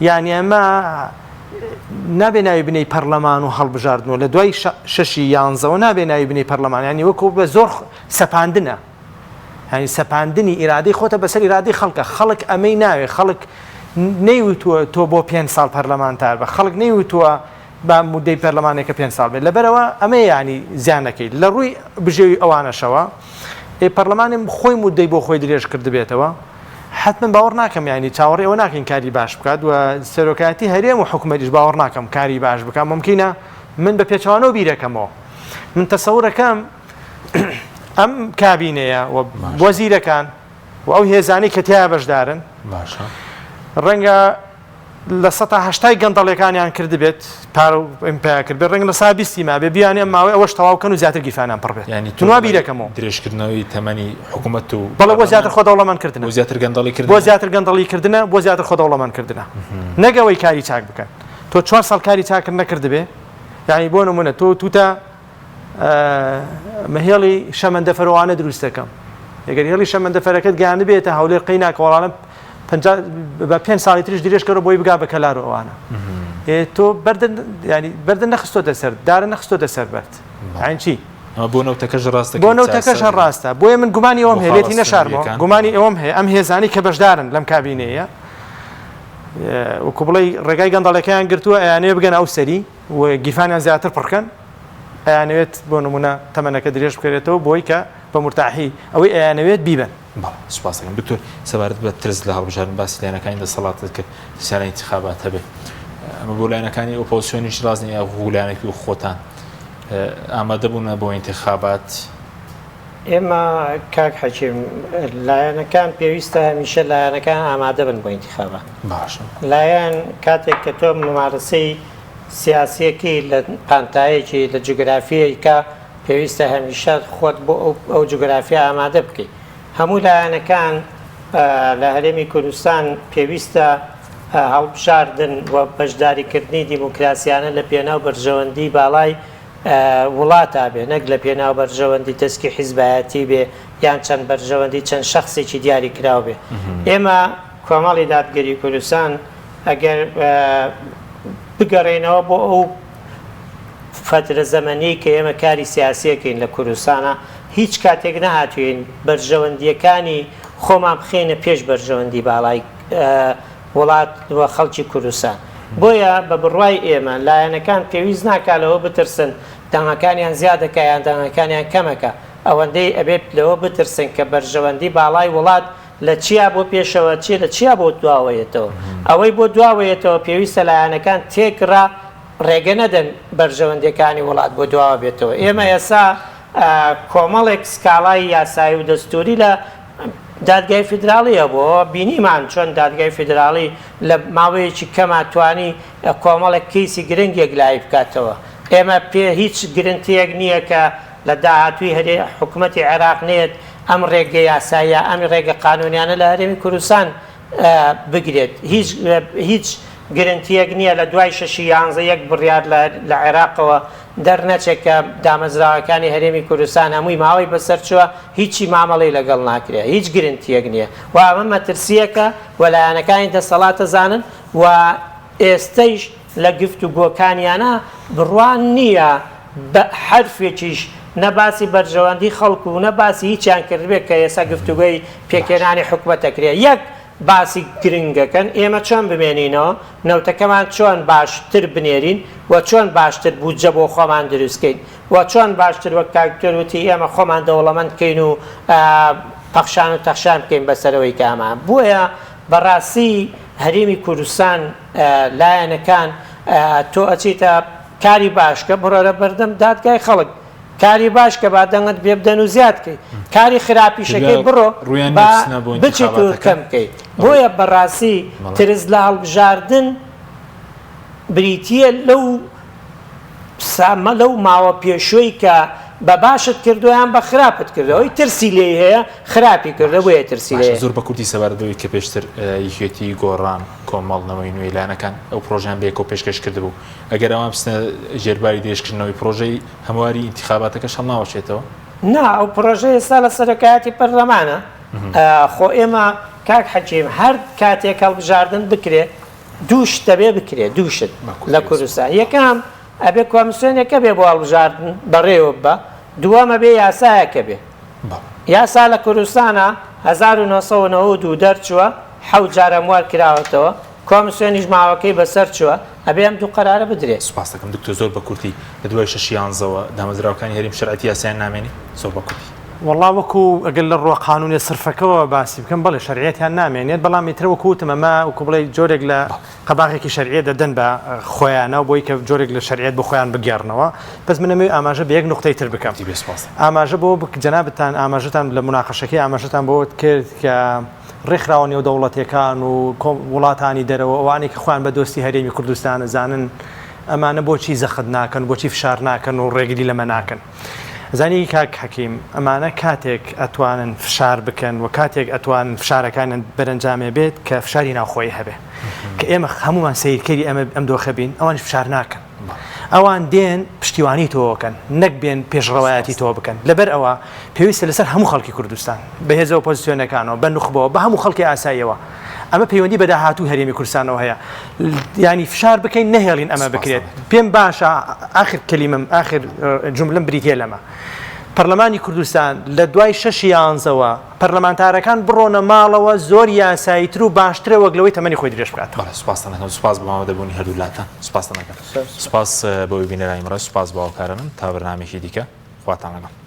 [SPEAKER 2] یعنی ئەمە نابێ ناوی بنەی پەرلەمان و هەڵبژاردنەوە لە دوای شەشی یانزەوە نابێ ناوی بنەی پەرلەمان ینی وەکو بە زۆر سەپاندنە ینی سەپاندنی ئیرادەی خۆتە بەسەر ئیرادەی خەڵکە خەڵک ئەمەی ناوێ خەڵک نەیوتووە تۆ بۆ 5 ساڵ پەرلەمانتار بە خەڵک نەیوتووە با مودەی پەرلەمانێکە 5 ساڵ بێت لەبەرەوە ئەمە ینی زیانەکەی لە ڕووی بژێوی ئەوانەشەوە پەرلەمانی خۆی مودەی بۆ خۆی درێژ کرد بێتەوە حتمما باوەڕ ناکەم ینی چاوەڕێ ئەوە ناکەین کاری باش بکات و سەرۆکایەتی هەرێم و حکوومەتیش باوەڕ ناکەم کاری باش بکەم ممکنە من بە پێچەوانەوە بیرەکەمەوە من تەسەوڕەکەم ئەم کابینەیە و وەزیرەکان و ئەو هێزانی کە تیا بەشدارن ڕەنگە لە 180 گەندەڵەکانیان کرد بێت پارە کرد بێت ڕەنگە لە سا 20 ما بێ بیانێ ماوەی ئەوەش تەواوکەن و زیاتر گیرفانیان پڕ بێت
[SPEAKER 1] ینی
[SPEAKER 2] تونوا بیرەکەمەوە
[SPEAKER 1] درێژکردنەوەی تەمەنی حکوومەت و
[SPEAKER 2] بەڵێ بۆ زیاتر خۆدەوڵەمەندکردن
[SPEAKER 1] بۆ زیاتر گەندەڵیکردن
[SPEAKER 2] بۆ زیاتر گەندەڵیکردنە بۆ زیاتر خۆدەوڵەمەندکردنە نەگەوەی کاری چاک بکەن تۆ 4 ساڵ کاری چاکرد نەکرد بێ یعنی بۆ نمونە تۆ توتە مەهێڵی شەمەندە فەرەوانە دروست دەکەم ئەگەر هێڵی شەمەندە فەرەکەت گیان بێتە هەولێر قەی ناکەوەڵانە بە 5 ساڵی تریش درێژکەرە بۆی بگا بە کەلار ئەوانە تۆ بەردن نەخستۆتە سەر دارە نەخستۆتە سەر بەرد عین چی
[SPEAKER 1] بۆ نەوتەکەش ڕاستە
[SPEAKER 2] بۆ نەوتەکەش ڕاستە بۆیە من گومانی ئەوم هەیە لێتی نەشارمەوە گومانی ئەوم هەیە ئەم هێزانی کە بەشدارن لەم کابینەیە وەکو بڵێ ڕێگای گەندەڵەکەیان گرتووە ئەیانەوێ بگەن ئەو سەری و گیرفانیان زیاتر پڕکەن ئەیانەوێت بۆ نمونە تەمەنەکە درێژ بکرێتەوە بۆی کە بە مرتاحی ئەوەی ئەیانەوێت بیبن
[SPEAKER 1] سوپاس دەکەم دکتۆر سەبارەت بە ترس لە هەڵبژاردن باسی لایەنەکانی دەسەڵاتت کرد سیانەی انتخابات هەبێ ئەمە بۆ لایەنەکانی ئۆپۆزیسیۆنیش ڕاست نیە هەموو لایەنێکی و خۆتان ئامادە بوونە بۆ انتخابات
[SPEAKER 3] ئێمە کاک حەکیم لایەنەکان پێویستە هەمیشە لایەنەکان ئامادە بن بۆ انتخابات
[SPEAKER 1] باشە
[SPEAKER 3] لایەن کاتێک کە تۆ ممارەسەی سیاسیەکی لە پانتایەکی لە جوگرافیەکە پێویستە هەمیشە خۆت بۆ ئەو جوگرافیا ئامادە بکەیت. هەموو لایەنەکان لە هەرێمی کوردستان پێویستە هەڵبژاردن و بەشداریکردنی دیموکراسیانە لە پێناو بەرژەوەندی باڵای وڵاتە بێ، نەک لە پێناو بەرژەوەندی دەستکی حیزبایەتی بێ یان چەند بەرژەوەندی چەند شخصێکی دیاری کراو بێ. ئێمە کۆمەڵی دادگەری کوردستان ئەگەر بگەڕێنەوە بۆ ئەو فترە زەمەنی کە ئێمە کاری سیاسیەکەین لە کوردستانە، هیچ کاتێک نەهاتوین بەرژەوەندیەکانی خۆمان بخێنە پێش بەرژەوەندی باڵای وڵات وە خەڵکی کوردستان. بۆیە بە بڕوای ئێمە لایەنەکان پێویست ناکالەوە بترسن دەنگەکانیان زیادەکە یان دەنگەکانیان کەمەکە، ئەوەندەی ئەبێت لەوە بترسن کە بەرژەوەندی باڵای وڵات لە چیا بۆ پێشەوە چی لە چیا بۆ دواوەیەتەوە. ئەوەی بۆ دواوەیەتەوە پێویستە لایەنەکان تێکڕا ڕێگە نەدەن بەرژەوەندەکانی وڵات بۆ دواوە بێتەوە. ئێمە ئێستا کۆمەڵێک سکاڵای یاسایی و دەستوری لە دادگای فیدراڵیە بۆ بینیمان چۆن دادگای فیدراڵی لە ماوەیەکی کەماتوانی کۆمەڵێک کەیسی گرنگێک لای بکاتەوە. ئێمە پێ هیچ گرنگتیەک نییە کە لە داهاتووی هەرێ حکوومەتی عێراق نێت ئەم ڕێگە یاساییە ئەم ڕێگە قانونیانە لە هەرێمی کوردستان بگرێت. هیچ گرنگتیەک نییە لە دوای 6 یەک بڕیار لە عێراقەوە دەرنەچێت کە دامەزراوەکانی هەرێمی کوردستان هەمووی ماوەی بەسەر چووە هیچی مامەڵی لەگەڵ ناکرێت، هیچ گرنگتیەک نییە. و ئەمە مەترسیەکە وەلایەنەکانی دەسەڵاتە زانن و ئێستەیش لە گفتوگۆکانیانە بڕوان نییە بە حرفێکیش نەباسی بەرژەوەندی خەڵکو و نەباسی هیچیان کردبێت کە ئێستا گفتوگۆی پێکێنانی حکوومەتەکرێت. یەک باسی گرنگەکەن ئێمە چۆن بمێنینەوە نەوتەکەمان چۆن باشتر بنێرین و چۆن باشتر بودجە بۆ خۆمان دروستکەین و چۆن باشتر وەک کاکتۆروتی ئێمە خۆمان دەوڵەمەندکەین و پەخشان و تەخشان بکەین بەسەرەوەی کامان. بۆیە بەڕاستی هەرێمی کوردستان لایەنەکان تۆ ئەچیتە کاری باشکە بڕۆرە بەردەم دادگای خەڵک، کاری باش کە با دەنگت بێ بدەن و زیادکەی، کاری خراپیشەکەی بڕۆ بچیت و کەم بکەیت. بۆیە بەڕاستی ترس لە هەڵبژاردن بریتیە لەو ماوە پێشوەی کە بە باشت کردویان بە خراپت کردەوە. ئەوی ترسی لێ هەیە خراپی کردە بۆیە ترسی لێ.
[SPEAKER 1] زۆر بە کوردی سەبارەتەوەی کە پێشتر یەکێتی گۆڕان کۆمەڵنەوەی نوێی لایەنەکان ئەو پرۆژیان بێکۆ پێشکەش کردبوو. ئەگەر ئەوان بستنە ژێرباری دێشکردنەوەی پرۆژەی هەمواری ئینتیخاباتەکەش هەڵ ناوەچێتەوە؟
[SPEAKER 3] نا، ئەو پرۆژە ئێستا لە سەرۆکایەتی پەرلەمانە. خۆ ئێمە کاک حەکیم هەر کاتێک هەڵبژاردن بکرێت دووش دەبێ بکرێت، دووشت لە کوردستان. یەکەم ئەبێ کۆمیسیۆنێکە بێ بۆ هەڵبژاردن بەڕێوە بە، دووەمە بێ یاسایەکە بێ. یاسا لە کوردستانە 1992 دەرچووە 7 جار ئەموار کراوەتەوە، کۆمیسیۆنیش ماوەکەی بەسەر چووە، ئەبێ ئەم دوو قەرارە بدرێت.
[SPEAKER 1] سوپاس دەکەم دکتۆر زۆر بە کورتی لە دوای 6 دامەزراوەکانی هەرێم شەرعەتی یاساییان نامێنی زۆر بە کورتی.
[SPEAKER 2] وەڵا وەکو ئەگەر لە ڕۆ قانونی سرفەکەەوە باسی بکەم بەڵێ شەرعەتیان نامێنێت، بەڵام میترەوە کووتم ئەمە وەکو بڵێ جۆرێک لە قەباغێکی شەرعیە دەدەن بە خۆیانە بۆی کە جۆرێک لە شەرعیەت بە خۆیان بگێڕنەوە. بەس منەمەوێ ئاماژە بە یەک نقطەی تر بکەم. ئاماژە بۆ جەنابەتان ئاماژەتان لە مناقەشەکەی ئاماژەتان بۆ کرد کە ڕێکخراوە نێو دەوڵەتیەکان و وڵاتانی دەرەوە ئەوانەی کە خۆیان بە دۆستی هەرێمی کوردستان زانن ئەمانە بۆچی زەخت ناکەن، بۆچی فشار ناکەن و ڕێگری لەمە ناکەن. زانی کاک حەکیم ئەمانە کاتێک ئەتوانن فشار بکەن و کاتێک ئەتوانن فشارەکانن بەرەنجامێ بێت کە فشاری ناوخۆی هەبێ کە ئێمە هەمومان سیرکەری ئەم دۆخە بین، ئەوان فشار ناکەن، ئەوان دێن پشتیوانی تۆکەن، نەک بێن پێشڕەوایەتی تۆ بکەن. لەبەر ئەوە پێویستە لەسەر هەموو خەڵکی کوردستان بەهێز ئۆپۆزیسیۆنەکانەوە بە نوخبەوە بە هەموو خەڵکی ئاساییەوە ئەمە پەیوەندی بە داهاتوو هەرێمی کوردستانەوە هەیە، ینی فشار بکەین نەهێڵین ئەمە بکرێت. پێم باشە ئاخر کەلیمەم ئاخر جملەم بریتێ لەمە پەرلەمانی کوردستان لە دوای 6 پەرلەمانتارەکان بڕۆنە ماڵەوە زۆر یاساییتر و باشترە وەک لەوەی تەمەنی خۆی درێژ بکاتەوە.
[SPEAKER 1] سوپاس دەکەم، سوپاس بە مامەدەبوونی هەردوولاتان، سوپاس دەکەم، سوپاس بۆ بینەرانی مەڕۆژ، سوپاس بە هاوکارانم تا بەرنامێکی دیکە خواتان لەگەڵ.